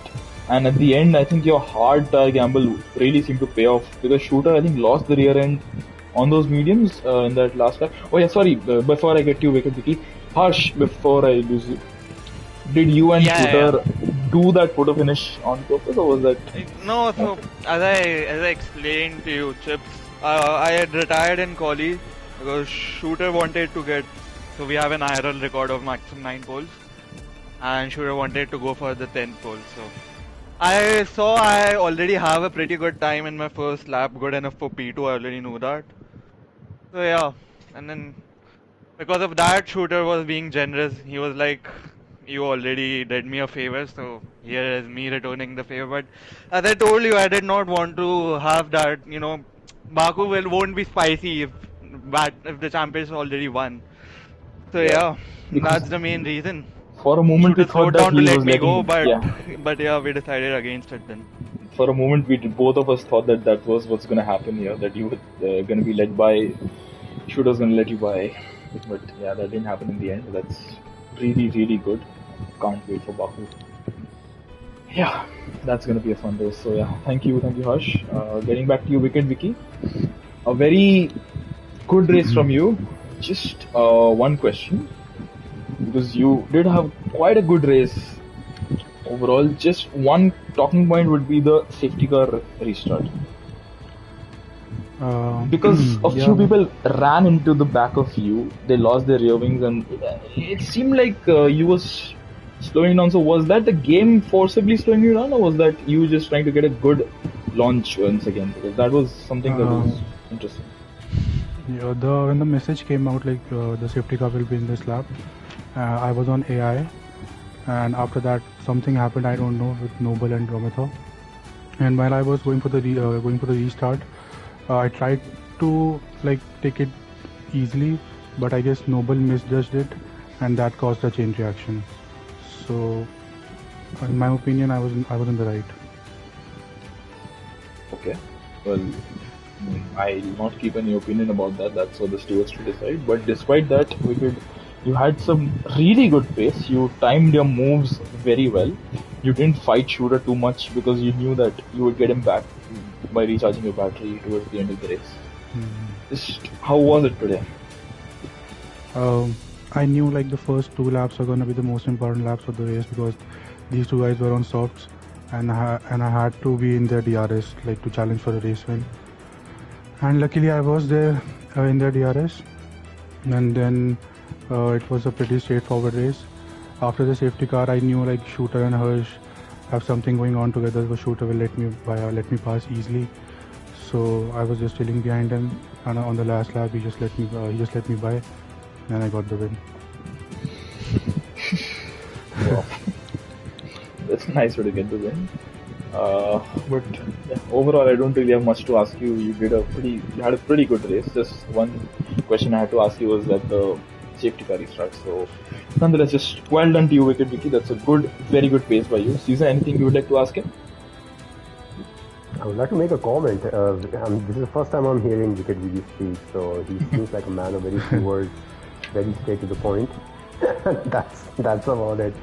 and at the end, I think your hard tire gamble really seemed to pay off because Shooter, I think, lost the rear end on those mediums in that last lap. Oh yeah, sorry. Before I get to you, Wicked Vicky, Harsh, before I lose you, did you and Shooter do that photo finish on purpose, or was that? No, so as I explained to you, Chips, I had retired in quali because Shooter wanted to get. So we have an IRL record of maximum 9 poles, and Shooter wanted to go for the 10th pole. So I saw I already have a pretty good time in my first lap, good enough for P2. I already knew that. So yeah, and then because of that, Shooter was being generous. He was like, "You already did me a favor, so here is me returning the favor." But as I told you, I did not want to have that. Baku won't be spicy if the champions already won. So yeah, that's the main reason. For a moment, we Shooter thought slowed that down to he let was me letting. go, but Yeah. yeah, we decided against it then. For a moment, both of us thought that that was what's going to happen here. That you were going to be led by. Shooter's going to let you by. But yeah, that didn't happen in the end. That's really, really good. Can't wait for Baku. Yeah, that's going to be a fun race. So yeah, thank you, Harsh. Getting back to you, Wicked Vicky. A very good race from you. Just one question, because you did have quite a good race overall. Just one talking point would be the safety car restart. Because a few people ran into the back of you, they lost their rear wings, and it seemed like you was slowing down. So was that the game forcibly slowing you down, or was that you just trying to get a good launch once again? Because that was something that was interesting. Yeah, when the message came out like the safety car will be in this lap, I was on AI, and after that something happened. I don't know, with Noble and Rometho. And while I was going for the restart, I tried to take it easily, but I guess Noble misjudged it, and that caused a chain reaction. So, in my opinion, I was in the right. Okay. Well, I'll not keep any opinion about that. That's for the stewards to decide. But despite that, you had some really good pace. You timed your moves very well. You didn't fight Shooter too much because you knew that you would get him back by recharging your battery towards the end of the race. Just how was it today? I knew the first 2 laps are going to be the most important laps of the race because these 2 guys were on softs, and I had to be in their DRS to challenge for a race win. And luckily I was there in their DRS, and then it was a pretty straightforward race. After the safety car, I knew Shooter and Harsh have something going on together, but Shooter will let me pass easily. So I was just chilling behind him, and on the last lap he just let me by, and I got the win. Wow. That's a nice way to get the win. But yeah, overall, I don't really have much to ask you. You had a pretty good race. Just one question I had to ask you was that the safety car restart. So, nonetheless, just well done to you, Wicked Vicky. That's a very good pace by you. Caesar, anything you would like to ask him? I would like to make a comment. This is the first time I'm hearing Wicked Vicky speak, so he seems like a man of very few words, very straight to the point. That's about it.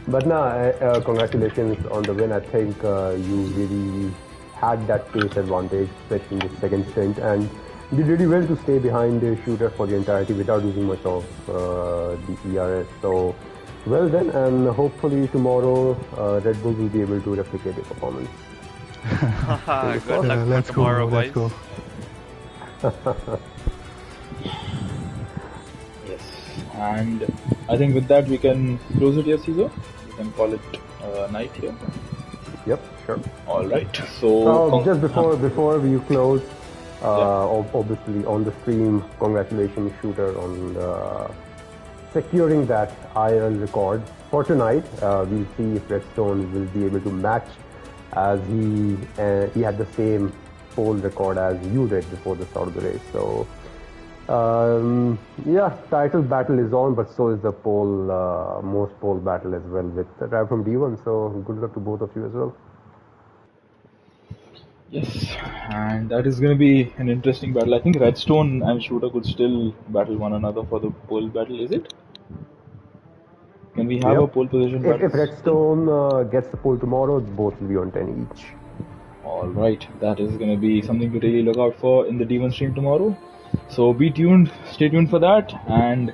But now, congratulations on the win. I think you really had that pace advantage, especially in the second stint, and did really well to stay behind the Shooter for the entirety without losing much of the ERS. So, well done, and hopefully tomorrow Red Bull will be able to replicate your performance. Good luck for tomorrow, boys. Let's go. Yes, and I think with that we can close it here, Caesar. We can call it night here. Yep. Sure. All right. So Just before we close, obviously on the stream, congratulations, Shooter, on securing that IRL record for tonight. We'll see if Redstone will be able to match, as he had the same pole record as you did before the start of the race. So title battle is on, but so is the most pole battle as well with the driver from D1. So good luck to both of you as well. yes, and that is going to be an interesting battle. I think Redstone and Shooter could still battle one another for the pole battle. Is it? Can we have a pole position battle? If Redstone gets the pole tomorrow, both will be on 10 each. All right, that is going to be something to really look out for in the D1 stream tomorrow. So be tuned, stay tuned for that, and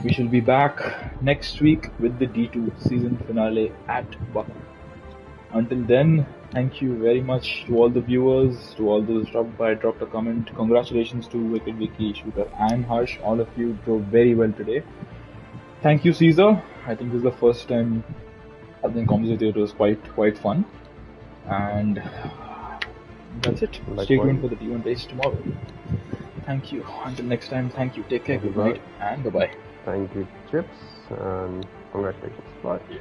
we shall be back next week with the D2 season finale at Baku. Until then, thank you very much to all the viewers, to all those dropped a comment. Congratulations to Wicked Vicky, Shooter, and Harsh. All of you drove very well today. Thank you, Caesar. I think this is the first time I've been compensated. It was quite fun. And that's it. Stay tuned for the D1 race tomorrow. Thank you. Until next time, thank you. Take care. Good night and bye-bye. Thank you, Chips, and congratulations. Bye. Yeah.